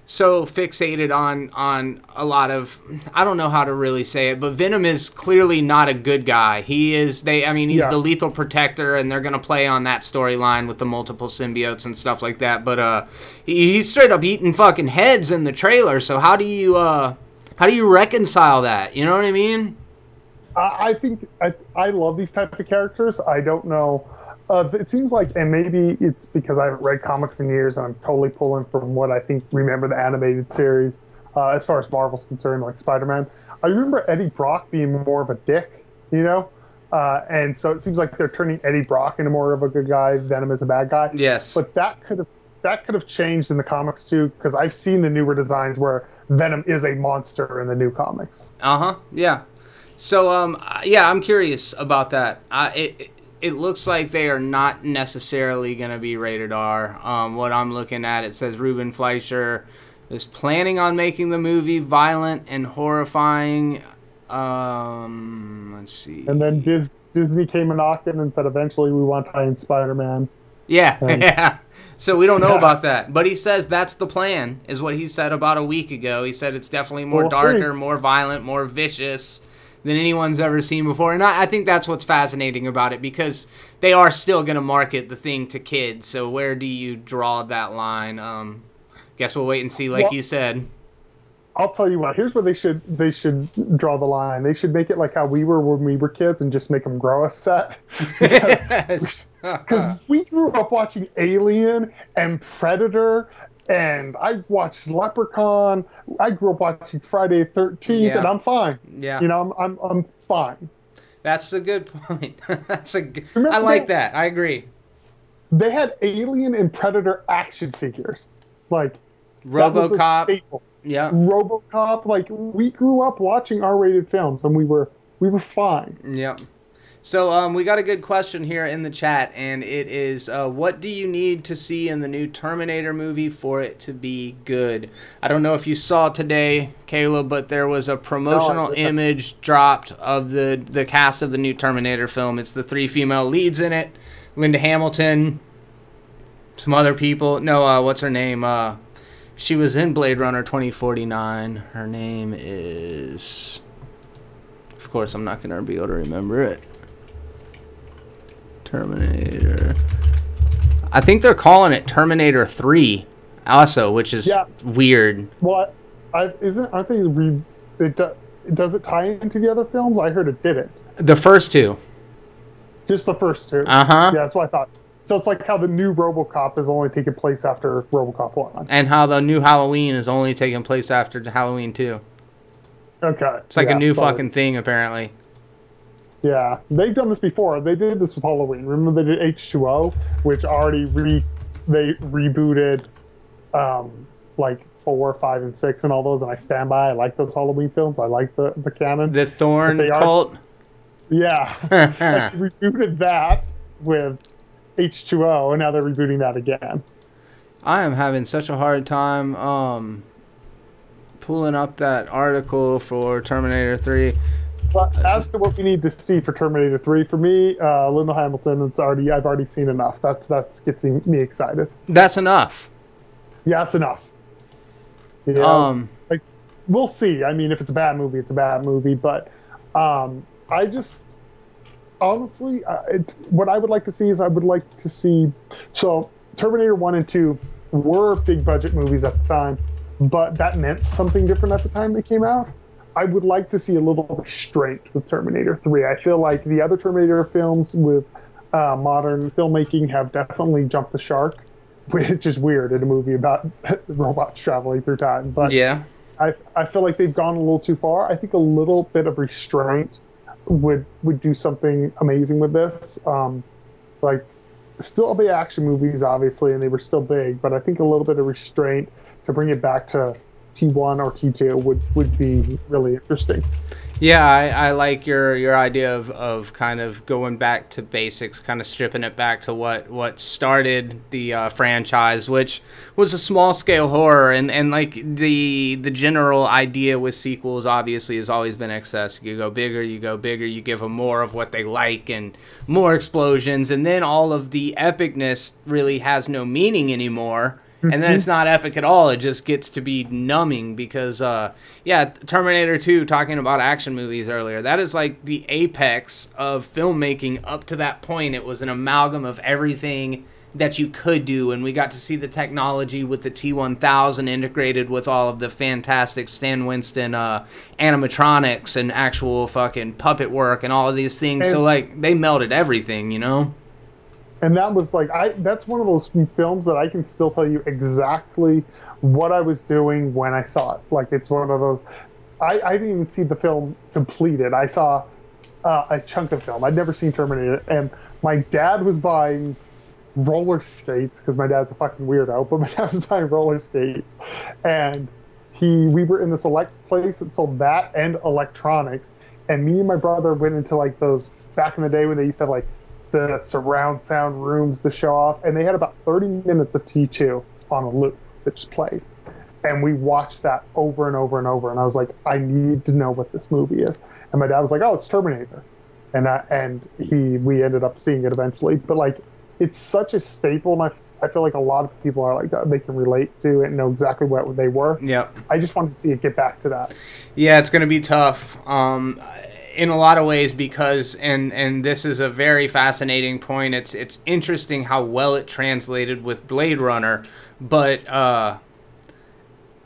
fixated on a lot of, I don't know how to really say it, but Venom is clearly not a good guy. He's the lethal protector, and they're going to play on that storyline with the multiple symbiotes and stuff like that. But he's straight up eating fucking heads in the trailer. So how do you reconcile that? You know what I mean? I think I love these type of characters. I don't know. It seems like, and maybe it's because I haven't read comics in years, and I'm totally pulling from what I remember the animated series, as far as Marvel's concerned, like Spider-Man. I remember Eddie Brock being more of a dick, you know? And so it seems like they're turning Eddie Brock into more of a good guy. Venom is a bad guy. Yes. But that could have changed in the comics too, because I've seen the newer designs where Venom is a monster in the new comics. Yeah. So I'm curious about that. It looks like they are not necessarily going to be rated R. What I'm looking at, it says Ruben Fleischer is planning on making the movie violent and horrifying. Let's see. And then Disney came a knocking and said, eventually we want to find Spider-Man. Yeah. So we don't know about that. But he says that's the plan, is what he said about a week ago. He said it's definitely more darker, more violent, more vicious than anyone's ever seen before. And I think that's what's fascinating about it, because they are still going to market the thing to kids. So where do you draw that line? Guess we'll wait and see, like you said. I'll tell you what, here's where they should draw the line. They should make it like how we were when we were kids and just make them grow a set. Yes. Because we grew up watching Alien and Predator, and I watched Leprechaun. I grew up watching Friday the 13th, and I'm fine. Yeah. You know, I'm fine. That's a good point. I like that. I agree. They had Alien and Predator action figures. Like, RoboCop. Yeah. RoboCop. Like, we grew up watching R-rated films, and we were fine. Yep. So we got a good question here in the chat, and it is, what do you need to see in the new Terminator movie for it to be good? I don't know if you saw today, Caleb, but there was a promotional image dropped of the cast of the new Terminator film. It's the 3 female leads in it. Linda Hamilton, some other people. No, what's her name? She was in Blade Runner 2049. Her name is... Of course, I'm not going to be able to remember it. Terminator. I think they're calling it Terminator 3 also, which is weird. Well, aren't they does it tie into the other films? I heard it didn't. The first two. Just the first two. Uh-huh. Yeah, that's what I thought. So it's like how the new RoboCop is only taking place after RoboCop 1. And how the new Halloween is only taking place after Halloween 2. Okay. It's like a new fucking thing, apparently. Yeah, they've done this before. They did this with Halloween. Remember they did H2O, which already they rebooted like 4, 5, and 6 and all those, and I stand by. I like those Halloween films. I like the canon. The Thorn cult? Yeah. They rebooted that with H2O, and now they're rebooting that again. I am having such a hard time pulling up that article for Terminator 3. But as to what we need to see for Terminator 3, for me, Linda Hamilton, I've already seen enough. That's getting me excited. That's enough. Yeah, it's enough. You know, like, we'll see. I mean, if it's a bad movie, it's a bad movie. But I just, honestly, what I would like to see is so Terminator 1 and 2 were big budget movies at the time, but that meant something different at the time they came out. I would like to see a little restraint with Terminator 3. I feel like the other Terminator films with modern filmmaking have definitely jumped the shark, which is weird in a movie about robots traveling through time. But yeah, I feel like they've gone a little too far. I think a little bit of restraint would do something amazing with this. Like, still be action movies, obviously, and they were still big, but I think a little bit of restraint to bring it back to T1 or T2 would be really interesting. Yeah, I like your idea of kind of going back to basics, kind of stripping it back to what started the franchise, which was a small scale horror, and like the general idea with sequels obviously has always been excess. You go bigger, you give them more of what they like and more explosions, and then all of the epicness really has no meaning anymore. And then it's not epic at all. It just gets to be numbing because, Terminator 2, talking about action movies earlier, that is like the apex of filmmaking up to that point. It was an amalgam of everything that you could do, and we got to see the technology with the T-1000 integrated with all of the fantastic Stan Winston animatronics and actual fucking puppet work and all of these things. So, like, they melted everything, you know? And that was like, that's one of those films that I can still tell you exactly what I was doing when I saw it. Like, it's one of those, I didn't even see the film completed. I saw a chunk of film. I'd never seen Terminator. And my dad was buying roller skates, because my dad's a fucking weirdo, but my dad was buying roller skates. And we were in this place that sold that and electronics. And me and my brother went into like those, back in the day when they used to have like the surround sound rooms to show off, and they had about 30 minutes of T2 on a loop that just played, and we watched that over and over and over, and I was like, I need to know what this movie is. And my dad was like, oh, it's Terminator, and we ended up seeing it eventually. But like, it's such a staple, and I feel like a lot of people are like that. They can relate to it and know exactly what they were. Yeah, I just wanted to see it get back to that. Yeah, it's gonna be tough in a lot of ways, because and this is a very fascinating point. It's interesting how well it translated with Blade Runner, but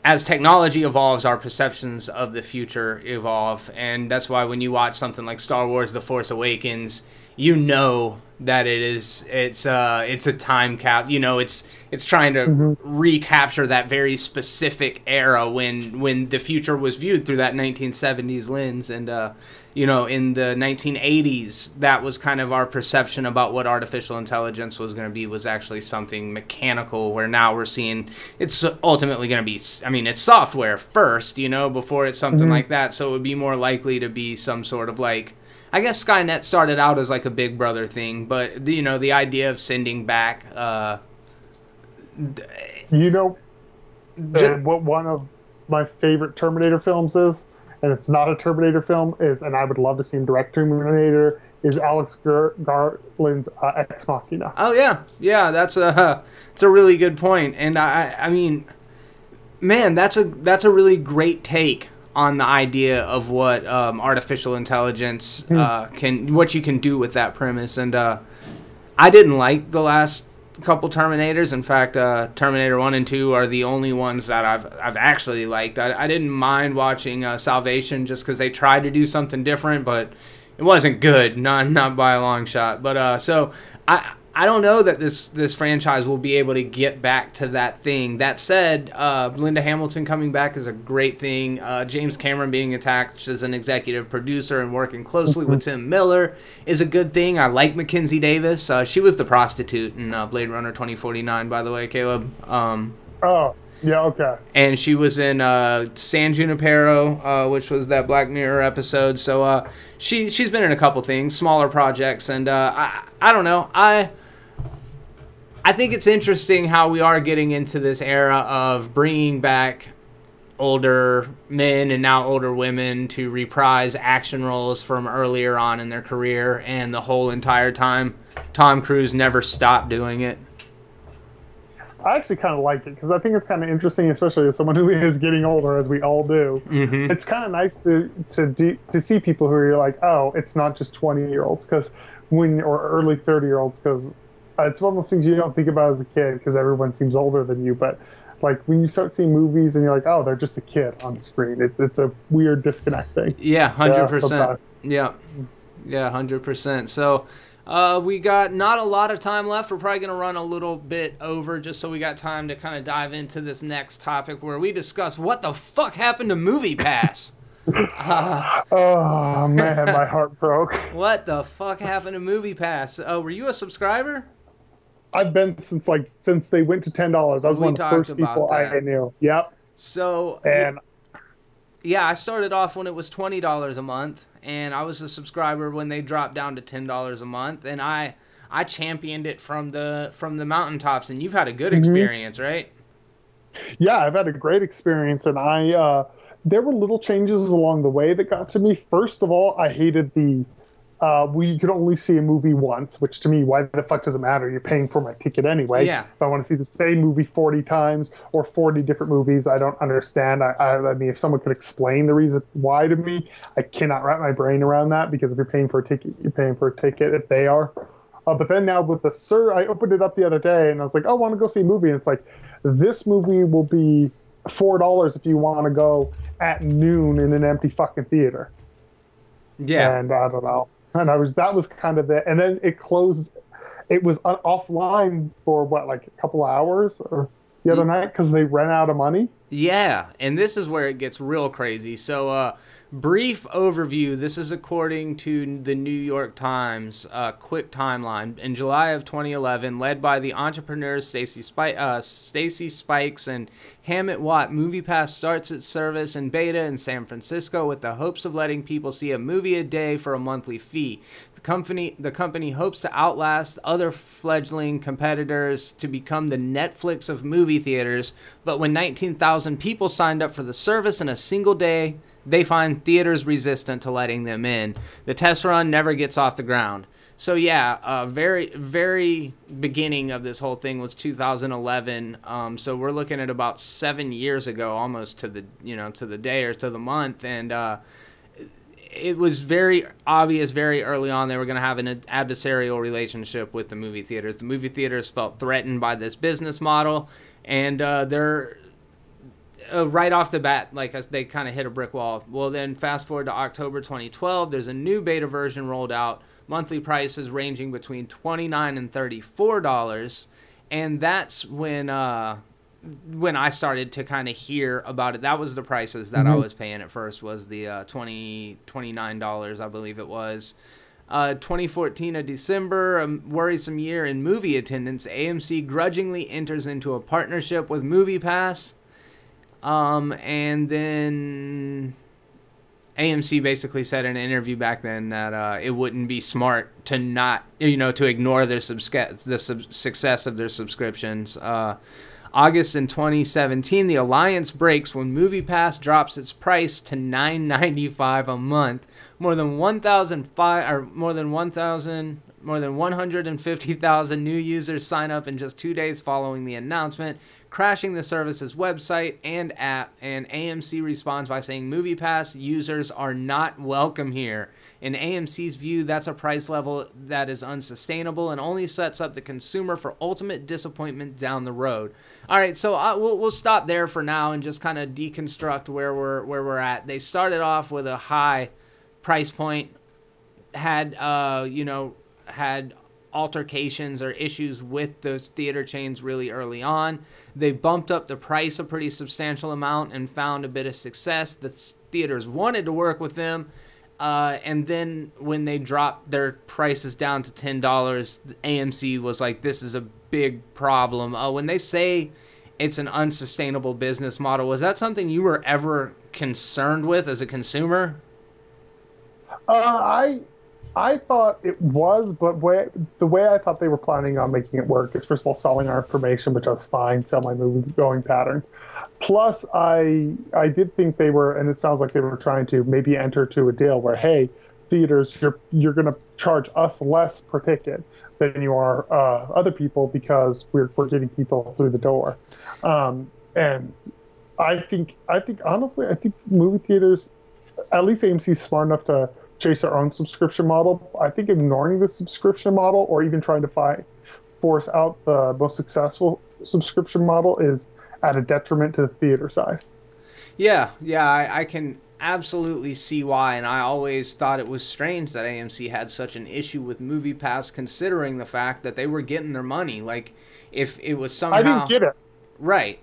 as technology evolves, our perceptions of the future evolve, and that's why when you watch something like Star Wars: The Force Awakens, you know that it's a time cap. You know, it's trying to recapture that very specific era when the future was viewed through that 1970s lens, and you know, in the 1980s, that was kind of our perception about what artificial intelligence was going to be, was actually something mechanical, where now we're seeing it's ultimately going to be, I mean, it's software first, you know, before it's something like that. So it would be more likely to be some sort of like, I guess Skynet started out as like a Big Brother thing, but, you know, the idea of sending back... you know, what one of my favorite Terminator films is? And it's not a Terminator film, and I would love to see him direct Terminator, is Alex Garland's Ex Machina. Oh, yeah, that's a really good point. And I mean, man, that's a really great take on the idea of what artificial intelligence what you can do with that premise. And I didn't like the last couple Terminators. In fact, Terminator 1 and 2 are the only ones that I've actually liked. I didn't mind watching Salvation, just because they tried to do something different, but it wasn't good, not by a long shot. But so I don't know that this franchise will be able to get back to that thing. That said, Linda Hamilton coming back is a great thing. James Cameron being attached as an executive producer and working closely with Tim Miller is a good thing. I like Mackenzie Davis. She was the prostitute in Blade Runner 2049, by the way, Caleb. Oh, yeah, okay. And she was in San Junipero, which was that Black Mirror episode. So she's been in a couple things, smaller projects, and I don't know. I think it's interesting how we are getting into this era of bringing back older men and now older women to reprise action roles from earlier on in their career, and the whole entire time Tom Cruise never stopped doing it. I actually kind of like it because I think it's kind of interesting, especially as someone who is getting older, as we all do. Mm-hmm. It's kind of nice to see people who are like, oh, it's not just 20-year-olds or early 30-year-olds, because it's one of those things you don't think about as a kid because everyone seems older than you. But like when you start seeing movies and you're like, oh, they're just a kid on screen. It's a weird disconnecting. Yeah, 100%. Yeah, 100%. So. We got not a lot of time left. We're probably going to run a little bit over just so we got time to kind of dive into this next topic where we discuss what the fuck happened to MoviePass. Oh, man, my heart broke. What the fuck happened to MoviePass? Were you a subscriber? I've been since they went to $10. I was one of the first people I knew. Yep. So, yeah, I started off when it was $20 a month. And I was a subscriber when they dropped down to $10 a month, and I championed it from the mountaintops. And you've had a good experience, right? Yeah, I've had a great experience, and there were little changes along the way that got to me. First of all, I hated you could only see a movie once, which to me, why the fuck does it matter? You're paying for my ticket anyway. Yeah. If I want to see the same movie 40 times or 40 different movies, I don't understand. I mean, if someone could explain the reason why to me, I cannot wrap my brain around that, because if you're paying for a ticket, you're paying for a ticket if they are. But then now with I opened it up the other day and I was like, oh, I want to go see a movie. And it's like, this movie will be $4 if you want to go at noon in an empty fucking theater. Yeah. And I don't know. And that was kind of it. And then it closed. It was offline for like a couple hours or the other night because they ran out of money. Yeah, and this is where it gets real crazy. So, brief overview. This is according to the New York Times quick timeline. In July of 2011, led by the entrepreneurs Stacy Spikes and Hammett Watt, MoviePass starts its service in beta in San Francisco with the hopes of letting people see a movie a day for a monthly fee. The company hopes to outlast other fledgling competitors to become the Netflix of movie theaters, but when 19,000 people signed up for the service in a single day, they find theaters resistant to letting them in. The test run never gets off the ground. So yeah, very, very beginning of this whole thing was 2011. So we're looking at about 7 years ago, almost to the day or to the month, and it was very obvious very early on they were going to have an adversarial relationship with the movie theaters. The movie theaters felt threatened by this business model, and they're right off the bat, they kind of hit a brick wall. Well, then fast forward to October 2012, there's a new beta version rolled out. Monthly prices ranging between $29 and $34, and that's when I started to kind of hear about it. That was the prices that I was paying at first, was the $29, I believe it was. 2014, a December, a worrisome year in movie attendance. AMC grudgingly enters into a partnership with MoviePass. And then AMC basically said in an interview back then that it wouldn't be smart to not, to ignore the success of their subscriptions. August in 2017, the alliance breaks when MoviePass drops its price to $9.95 a month. More than 150,000 new users sign up in just 2 days following the announcement, crashing the service's website and app, and AMC responds by saying MoviePass users are not welcome here. In AMC's view, that's a price level that is unsustainable and only sets up the consumer for ultimate disappointment down the road. All right, so we'll stop there for now and just kind of deconstruct where we're at. They started off with a high price point, had altercations or issues with the theater chains really early on. They bumped up the price a pretty substantial amount and found a bit of success. The theaters wanted to work with them. And then when they dropped their prices down to $10, AMC was like, this is a big problem. When they say it's an unsustainable business model, was that something you were ever concerned with as a consumer? I thought it was, but the way I thought they were planning on making it work is, first of all, selling our information, which was fine, sell my movie going patterns. Plus, I did think they were, and it sounds like they were trying to maybe enter to a deal where, hey, theaters, you're going to charge us less per ticket than you are other people because we're getting people through the door. And I think honestly, I think movie theaters, at least AMC is smart enough to chase their own subscription model. I think ignoring the subscription model or even trying to force out the most successful subscription model is at a detriment to the theater side. Yeah, I can absolutely see why, and I always thought it was strange that AMC had such an issue with MoviePass, considering the fact that they were getting their money. Like, if it was somehow... I didn't get it. Right.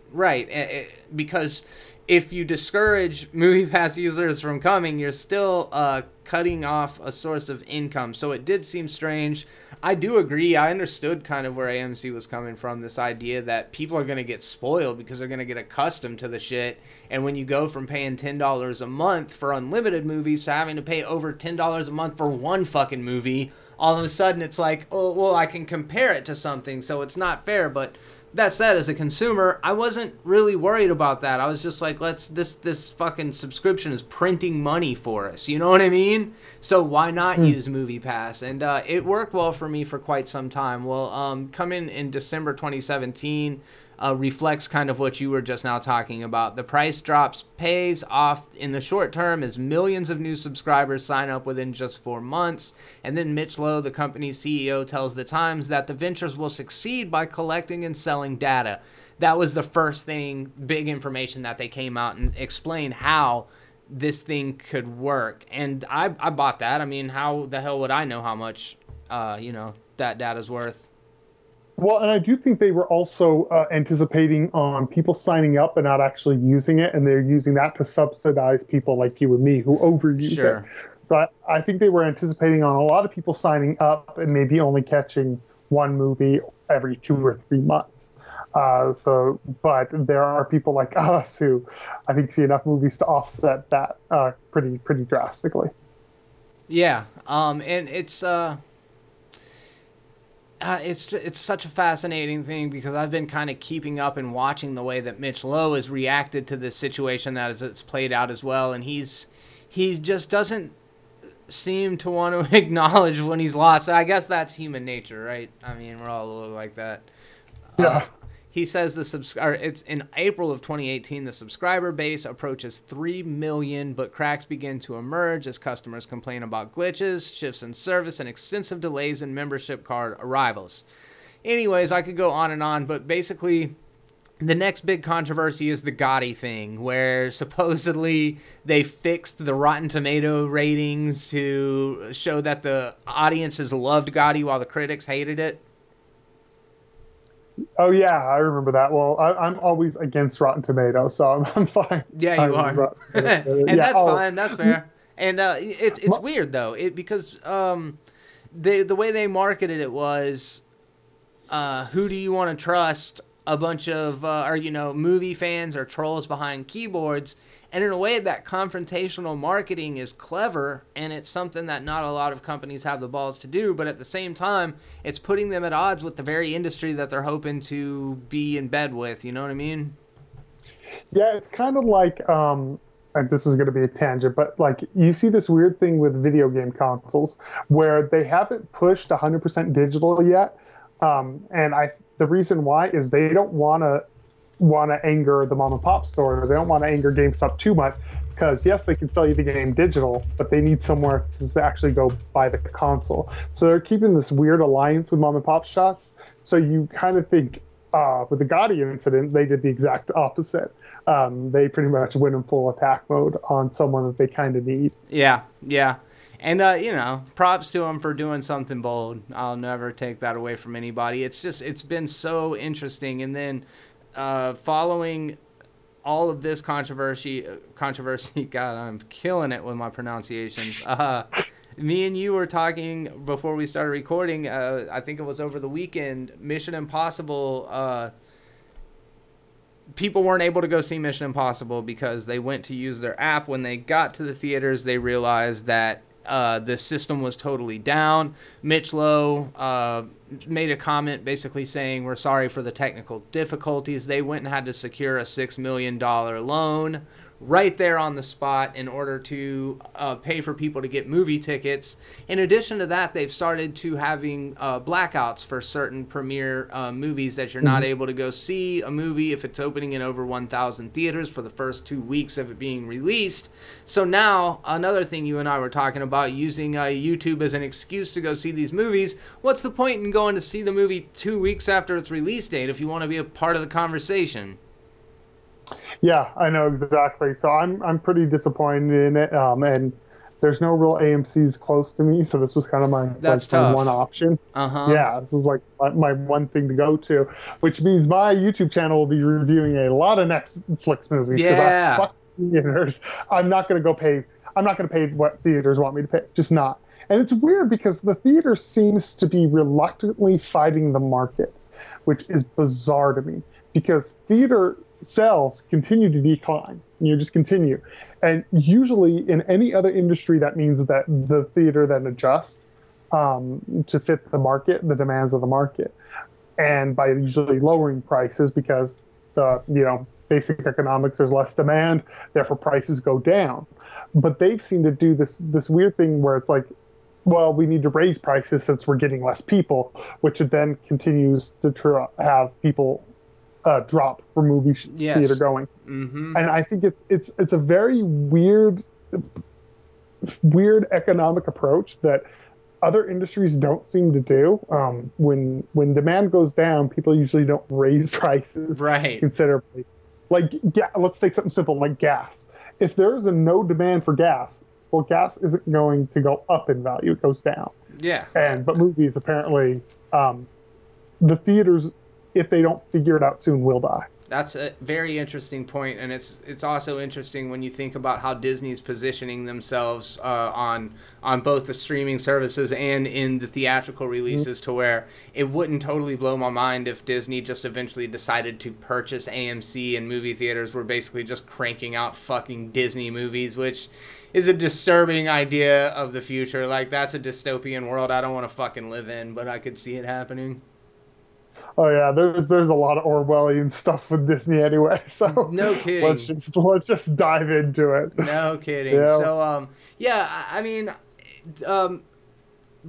Because if you discourage MoviePass users from coming, you're still cutting off a source of income. So it did seem strange. I do agree. I understood kind of where AMC was coming from, this idea that people are going to get spoiled because they're going to get accustomed to the shit. And when you go from paying $10 a month for unlimited movies to having to pay over $10 a month for one fucking movie, all of a sudden it's like, oh, well, I can compare it to something, so it's not fair. But that said, as a consumer, I wasn't really worried about that. I was just like, this fucking subscription is printing money for us. You know what I mean? So why not use MoviePass? And it worked well for me for quite some time. Well, coming in December 2017, reflects kind of what you were just now talking about. The price drops pays off in the short term as millions of new subscribers sign up within just 4 months. And then Mitch Lowe, the company's CEO, tells The Times that the ventures will succeed by collecting and selling data. That was the first thing, big information that they came out and explained how this thing could work. And I bought that. I mean, how the hell would I know how much, that data's worth? Well, and I do think they were also anticipating on people signing up and not actually using it, and they're using that to subsidize people like you and me who overuse it. So I think they were anticipating on a lot of people signing up and maybe only catching one movie every 2 or 3 months. But there are people like us who I think see enough movies to offset that pretty drastically. Yeah, and it's such a fascinating thing because I've been kind of keeping up and watching the way that Mitch Lowe has reacted to this situation as it's played out as well, and he just doesn't seem to want to acknowledge when he's lost. I guess that's human nature, right? I mean, we're all a little like that. Yeah. He says it's in April of 2018, the subscriber base approaches 3 million, but cracks begin to emerge as customers complain about glitches, shifts in service, and extensive delays in membership card arrivals. Anyways, I could go on and on, but basically the next big controversy is the Gotti thing, where supposedly they fixed the Rotten Tomato ratings to show that the audiences loved Gotti while the critics hated it. Oh yeah, I remember that. Well, I'm always against Rotten Tomatoes, so I'm fine. Yeah, you are, and that's fine. That's fair. And it's weird though, because the way they marketed it was, who do you want to trust? A bunch of movie fans or trolls behind keyboards. And in a way, that confrontational marketing is clever, and it's something that not a lot of companies have the balls to do, but at the same time, it's putting them at odds with the very industry that they're hoping to be in bed with, you know what I mean? Yeah, it's kind of like, this is going to be a tangent, but like you see this weird thing with video game consoles where they haven't pushed 100% digital yet, and the reason why is they don't want to anger the mom and pop stores. They don't want to anger GameStop too much because yes, they can sell you the game digital, but they need somewhere to actually go buy the console. So they're keeping this weird alliance with mom and pop shops. So you kind of think with the Gotti incident, they did the exact opposite. They pretty much went in full attack mode on someone that they kind of need. Yeah. And, props to them for doing something bold. I'll never take that away from anybody. It's been so interesting. And then following all of this controversy, God, I'm killing it with my pronunciations. Me and you were talking before we started recording, I think it was over the weekend, Mission Impossible, people weren't able to go see Mission Impossible because they went to use their app. When they got to the theaters, they realized that the system was totally down. Mitch Lowe made a comment basically saying, we're sorry for the technical difficulties. They went and had to secure a $6 million loan right there on the spot in order to pay for people to get movie tickets. In addition to that, they've started to having blackouts for certain premiere movies that you're not able to go see a movie if it's opening in over 1,000 theaters for the first 2 weeks of it being released. So now, another thing you and I were talking about, using YouTube as an excuse to go see these movies. What's the point in going to see the movie 2 weeks after its release date if you want to be a part of the conversation? Yeah, I know exactly. So I'm pretty disappointed in it, and there's no real AMC's close to me, so this was kind of my one option. Yeah, this is like my one thing to go to, which means my YouTube channel will be reviewing a lot of Netflix movies. Yeah. Fuck theaters. I'm not going to pay what theaters want me to pay. Just not. And it's weird because the theater seems to be reluctantly fighting the market, which is bizarre to me, because theater sales continue to decline. You just continue. And usually in any other industry, that means that the theater then adjusts to fit the market, the demands of the market. And by usually lowering prices, because basic economics, there's less demand, therefore prices go down. But they've seemed to do this weird thing where it's like, well, we need to raise prices since we're getting less people, which then continues to have people drop for movie theater going. And I think it's a very weird economic approach that other industries don't seem to do. When demand goes down, people usually don't raise prices considerably. Like, let's take something simple like gas. If there's no demand for gas, well, gas isn't going to go up in value; it goes down. Yeah. But movies, apparently, the theaters, if they don't figure it out soon, will die. That's a very interesting point, and it's also interesting when you think about how Disney's positioning themselves on both the streaming services and in the theatrical releases, to where it wouldn't totally blow my mind if Disney just eventually decided to purchase AMC and movie theaters were basically just cranking out fucking Disney movies, which is a disturbing idea of the future. Like, that's a dystopian world I don't want to fucking live in, but I could see it happening. Oh yeah, there's a lot of Orwellian stuff with Disney anyway. So no kidding. Let's just dive into it. No kidding. Yeah. So I mean,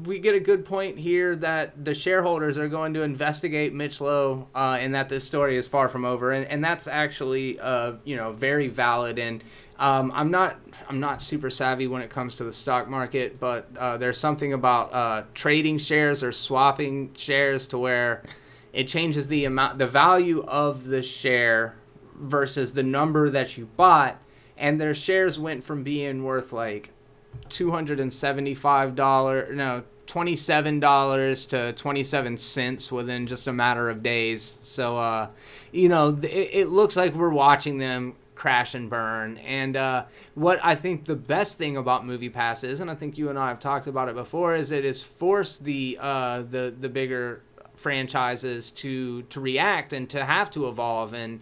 we get a good point here that the shareholders are going to investigate Mitch Lowe, and that this story is far from over, and that's actually very valid. And I'm not super savvy when it comes to the stock market, but there's something about trading shares or swapping shares to where it changes the value of the share versus the number that you bought, and their shares went from being worth like $27 to 27 cents within just a matter of days. So it looks like we're watching them crash and burn. And what I think the best thing about MoviePass is, and I think you and I have talked about it before, is it has forced the bigger franchises to react and to have to evolve. And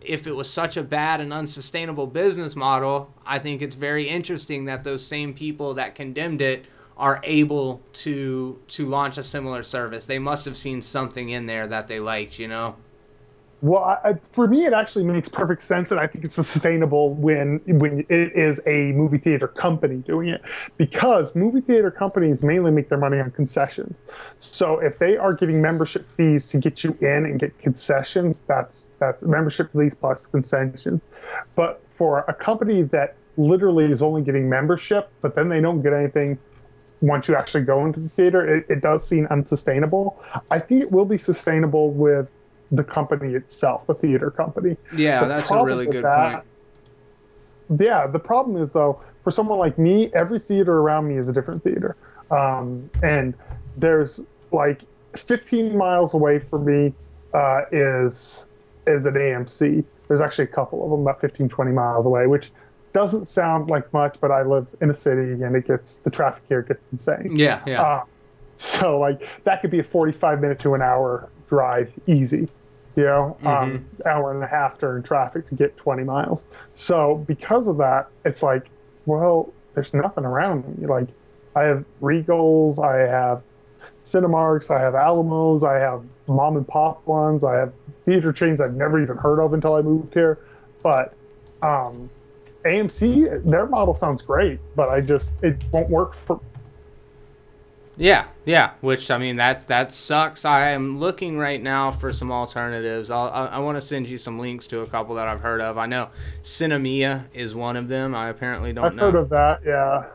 if it was such a bad and unsustainable business model, I think it's very interesting that those same people that condemned it are able to launch a similar service. They must have seen something in there that they liked, Well, for me, it actually makes perfect sense, and I think it's sustainable when it is a movie theater company doing it, because movie theater companies mainly make their money on concessions. So if they are getting membership fees to get you in and get concessions, that's membership fees plus concessions. But for a company that literally is only getting membership, but then they don't get anything once you actually go into the theater, it does seem unsustainable. I think it will be sustainable with the company itself, the theater company. Yeah, that's a really good point. Yeah, the problem is, though, for someone like me, every theater around me is a different theater. And there's like 15 miles away from me is an AMC. There's actually a couple of them about 15, 20 miles away, which doesn't sound like much, but I live in a city and the traffic here gets insane. Yeah. So like that could be a 45-minute to an hour drive easy, hour and a half during traffic to get 20 miles. So because of that, it's like, well, there's nothing around me. Like, I have Regals, I have Cinemarks, I have Alamos, I have mom and pop ones, I have theater chains I've never even heard of until I moved here. But AMC, their model sounds great, but it won't work for. Yeah. Which, I mean, that sucks. I am looking right now for some alternatives. I want to send you some links to a couple that I've heard of. I know Cinemia is one of them. I apparently don't know. I've heard of that, yeah.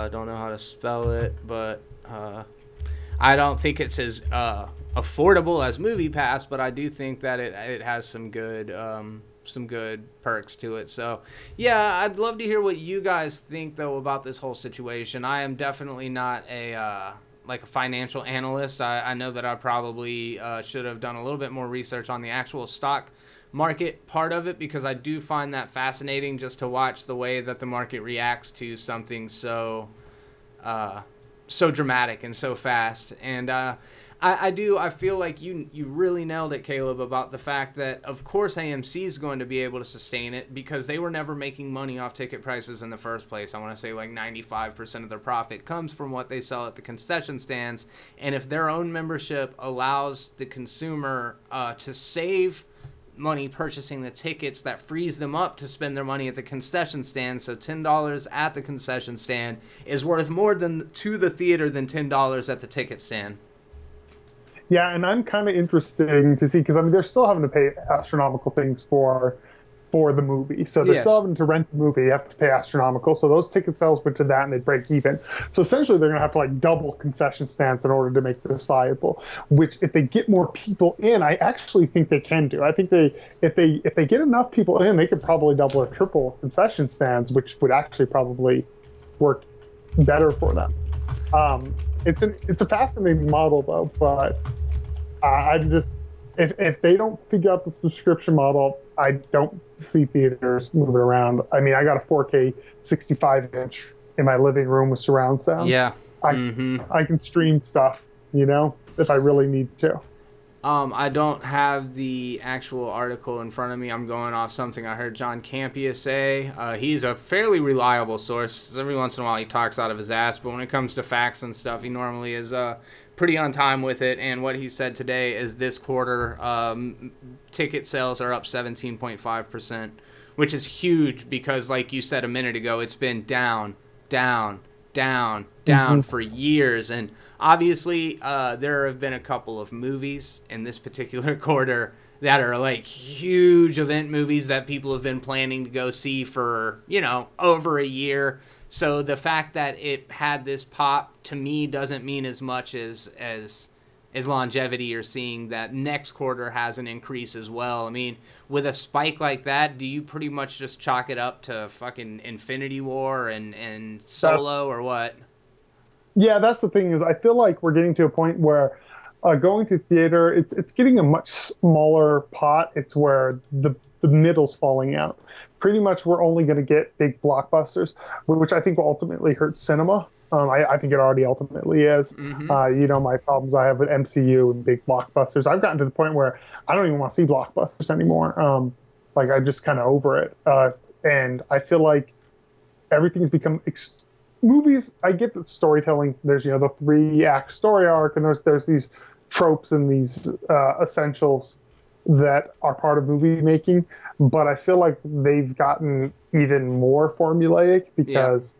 Don't know how to spell it, but I don't think it's as affordable as MoviePass, but I do think that it has some good perks to it. So yeah, I'd love to hear what you guys think though about this whole situation. I am definitely not a financial analyst. I know that I probably should have done a little bit more research on the actual stock market part of it, because I do find that fascinating just to watch the way that the market reacts to something so dramatic and so fast. And I feel like you really nailed it, Caleb, about the fact that, of course, AMC is going to be able to sustain it because they were never making money off ticket prices in the first place. I want to say like 95% of their profit comes from what they sell at the concession stands. And if their own membership allows the consumer to save money purchasing the tickets, that frees them up to spend their money at the concession stand. So $10 at the concession stand is worth more to the theater than $10 at the ticket stand. Yeah, and I'm kind of interested to see, because I mean they're still having to pay astronomical things for the movie. So they're still having to rent the movie, you have to pay astronomical. So those ticket sales went to that and they break even. So essentially they're going to have to like double concession stands in order to make this viable, which if they get more people in, I actually think they can do. I think if they get enough people in, they could probably double or triple concession stands, which would actually probably work better for them. It's a fascinating model though, but I'm just, if they don't figure out the subscription model, I don't see theaters moving around. I mean, I got a 4K 65-inch in my living room with surround sound. Yeah. I can stream stuff, if I really need to. I don't have the actual article in front of me. I'm going off something I heard John Campea say. He's a fairly reliable source. Every once in a while he talks out of his ass, but when it comes to facts and stuff, he normally is pretty on time with it. And what he said today is this quarter, ticket sales are up 17.5%, which is huge because, like you said a minute ago, it's been down for years. And obviously there have been a couple of movies in this particular quarter that are like huge event movies that people have been planning to go see for, over a year. So the fact that it had this pop to me doesn't mean as much as longevity or seeing that next quarter has an increase as well. I mean, with a spike like that, do you pretty much just chalk it up to fucking Infinity War and Solo or what? Yeah, that's the thing is I feel like we're getting to a point where going to theater, it's getting a much smaller pot. It's where the middle's falling out. Pretty much we're only going to get big blockbusters, which I think will ultimately hurt cinema. I think it already ultimately is. My problems I have with MCU and big blockbusters. I've gotten to the point where I don't even want to see blockbusters anymore. I'm just kind of over it. And I feel like everything's become movies. I get the storytelling. There's the 3-act story arc, and there's these tropes and these essentials that are part of movie making. But I feel like they've gotten even more formulaic because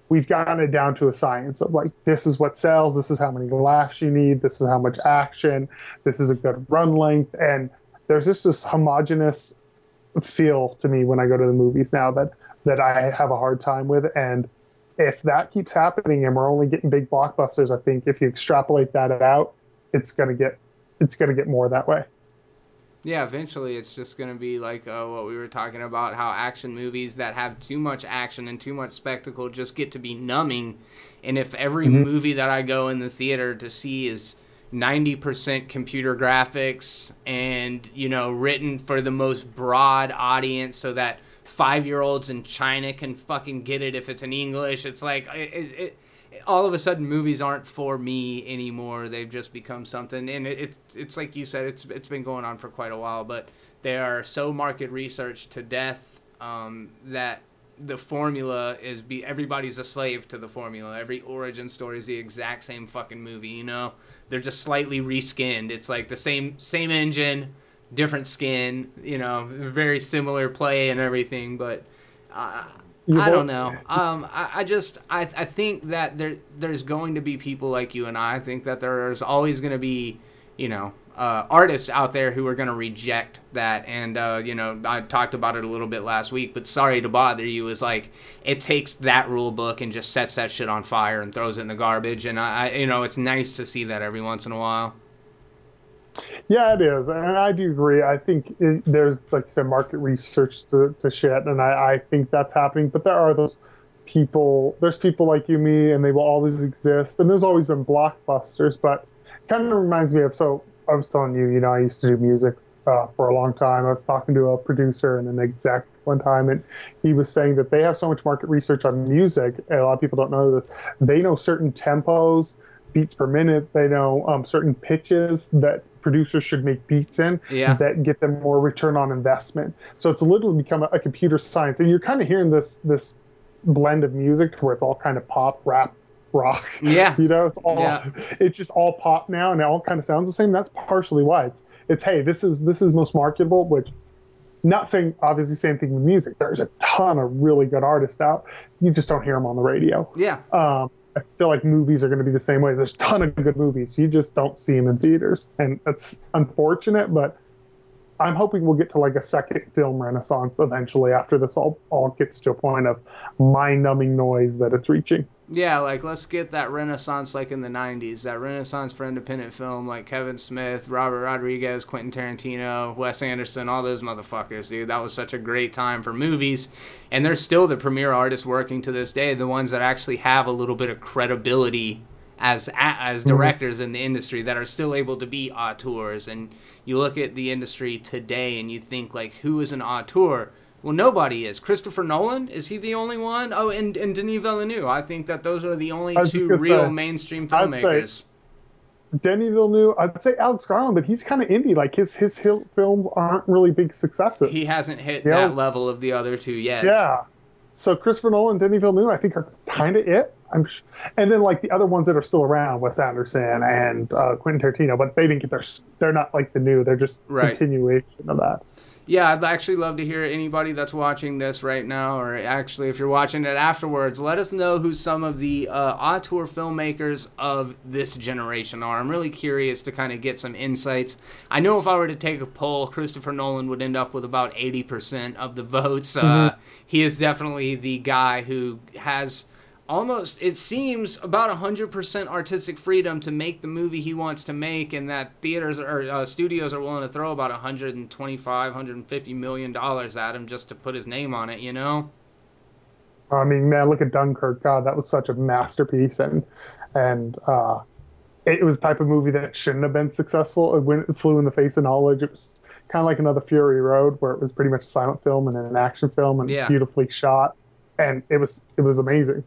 we've gotten it down to a science of like, this is what sells, this is how many laughs you need, this is how much action, this is a good run length. And there's just this homogenous feel to me when I go to the movies now that I have a hard time with. And if that keeps happening and we're only getting big blockbusters, I think if you extrapolate that out, it's gonna get more that way. Yeah, eventually it's just going to be like what we were talking about, how action movies that have too much action and too much spectacle just get to be numbing. And if every movie that I go in the theater to see is 90% computer graphics and, written for the most broad audience so that 5-year-olds in China can fucking get it if it's in English, it's like all of a sudden movies aren't for me anymore. They've just become something, and it's like you said, it's been going on for quite a while, but they are so market researched to death that the formula is everybody's a slave to the formula. Every origin story is the exact same fucking movie, you know? They're just slightly reskinned. It's like the same there's different skin, you know, very similar play and everything, but I don't know. I think that there's going to be people like you and I think that there's always going to be, you know, artists out there who are going to reject that. And, you know, I talked about it a little bit last week, but Sorry to Bother You is like, it takes that rule book and just sets that shit on fire and throws it in the garbage. And you know, it's nice to see that every once in a while. Yeah, it is. And I do agree. I think there's, like you said, market research to shit. And I think that's happening. But there are there's people like you, me, and they will always exist. And there's always been blockbusters, but it kind of reminds me of, so I was telling you, you know, I used to do music for a long time. I was talking to a producer and an exec one time, and he was saying that they have so much market research on music, and a lot of people don't know this. They know certain tempos, beats per minute. They know certain pitches that producers should make beats in that get them more return on investment. So it's literally become a computer science, and you're kind of hearing this blend of music where it's all kind of pop, rap, rock. Yeah. You know, it's just all pop now, and it all kind of sounds the same. That's partially why it's hey, this is most marketable, which not saying obviously same thing with music. There's a ton of really good artists out. You just don't hear them on the radio. Yeah. I feel like movies are going to be the same way. There's a ton of good movies. You just don't see them in theaters, and that's unfortunate, but I'm hoping we'll get to like a second film renaissance eventually after this all gets to a point of mind-numbing noise that it's reaching. Yeah, like let's get that renaissance like in the 90s, that renaissance for independent film like Kevin Smith, Robert Rodriguez, Quentin Tarantino, Wes Anderson, all those motherfuckers, dude. That was such a great time for movies, and they're still the premier artists working to this day, the ones that actually have a little bit of credibility as directors in the industry that are still able to be auteurs. And you look at the industry today and you think like, who is an auteur? Well, nobody is. Christopher Nolan, is he the only one? Oh, and Denis Villeneuve. I think that those are the only two real mainstream filmmakers. Denis Villeneuve, I'd say Alex Garland, but he's kind of indie. Like his films aren't really big successes. He hasn't hit that level of the other two yet. Yeah. So Christopher Nolan and Denis Villeneuve, I think, are kind of it. And then like the other ones that are still around, Wes Anderson and Quentin Tarantino, but they didn't get they're not like the new. They're just continuation of that. Yeah, I'd actually love to hear anybody that's watching this right now, or actually if you're watching it afterwards, let us know who some of the auteur filmmakers of this generation are. I'm really curious to kind of get some insights. I know if I were to take a poll, Christopher Nolan would end up with about 80% of the votes. He is definitely the guy who has almost, it seems, about 100% artistic freedom to make the movie he wants to make, and that theaters or studios are willing to throw about $150 million at him just to put his name on it, you know? I mean, man, look at Dunkirk. God, that was such a masterpiece, and it was the type of movie that shouldn't have been successful. It flew in the face of knowledge. It was kind of like another Fury Road, where it was pretty much a silent film and an action film, and beautifully shot, and it was amazing.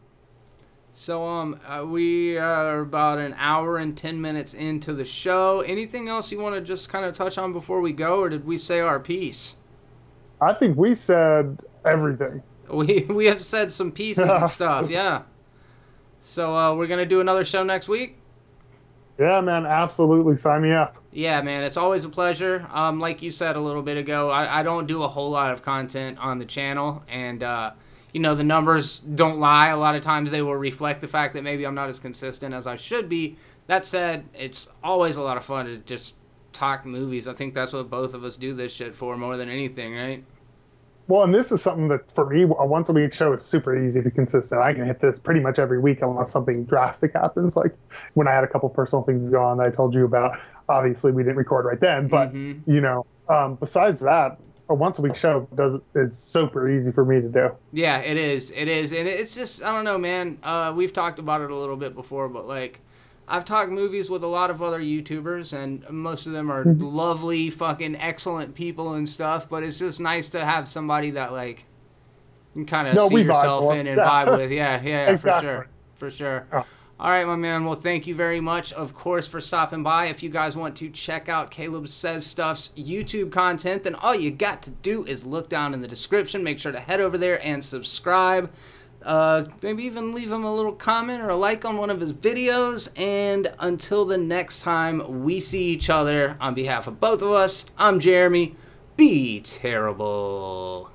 So we are about an hour and 10 minutes into the show. Anything else you want to just kind of touch on before we go, or did we say our piece? I think we said everything. We have said some pieces of stuff, yeah. So we're going to do another show next week? Yeah, man, absolutely. Sign me up. Yeah, man, it's always a pleasure. Like you said a little bit ago, I don't do a whole lot of content on the channel, and you know, the numbers don't lie. A lot of times they will reflect the fact that maybe I'm not as consistent as I should be. That said, it's always a lot of fun to just talk movies. I think that's what both of us do this shit for more than anything, right? Well, and this is something that, for me, a once-a-week show is super easy to consistent. I can hit this pretty much every week unless something drastic happens. Like when I had a couple personal things go on that I told you about. Obviously, we didn't record right then. But, you know, besides that, a once-a-week show is super easy for me to do. Yeah, it is. It is. And it's just, I don't know, man. We've talked about it a little bit before, but, like, I've talked movies with a lot of other YouTubers, and most of them are lovely, fucking excellent people and stuff, but it's just nice to have somebody that, like, you can kind of see yourself in and vibe with. Yeah, exactly. For sure. All right, my man. Well, thank you very much, of course, for stopping by. If you guys want to check out Caleb Says Stuff's YouTube content, then all you got to do is look down in the description. Make sure to head over there and subscribe. Maybe even leave him a little comment or a like on one of his videos. And until the next time we see each other, on behalf of both of us, I'm Jeremy. Be terrible.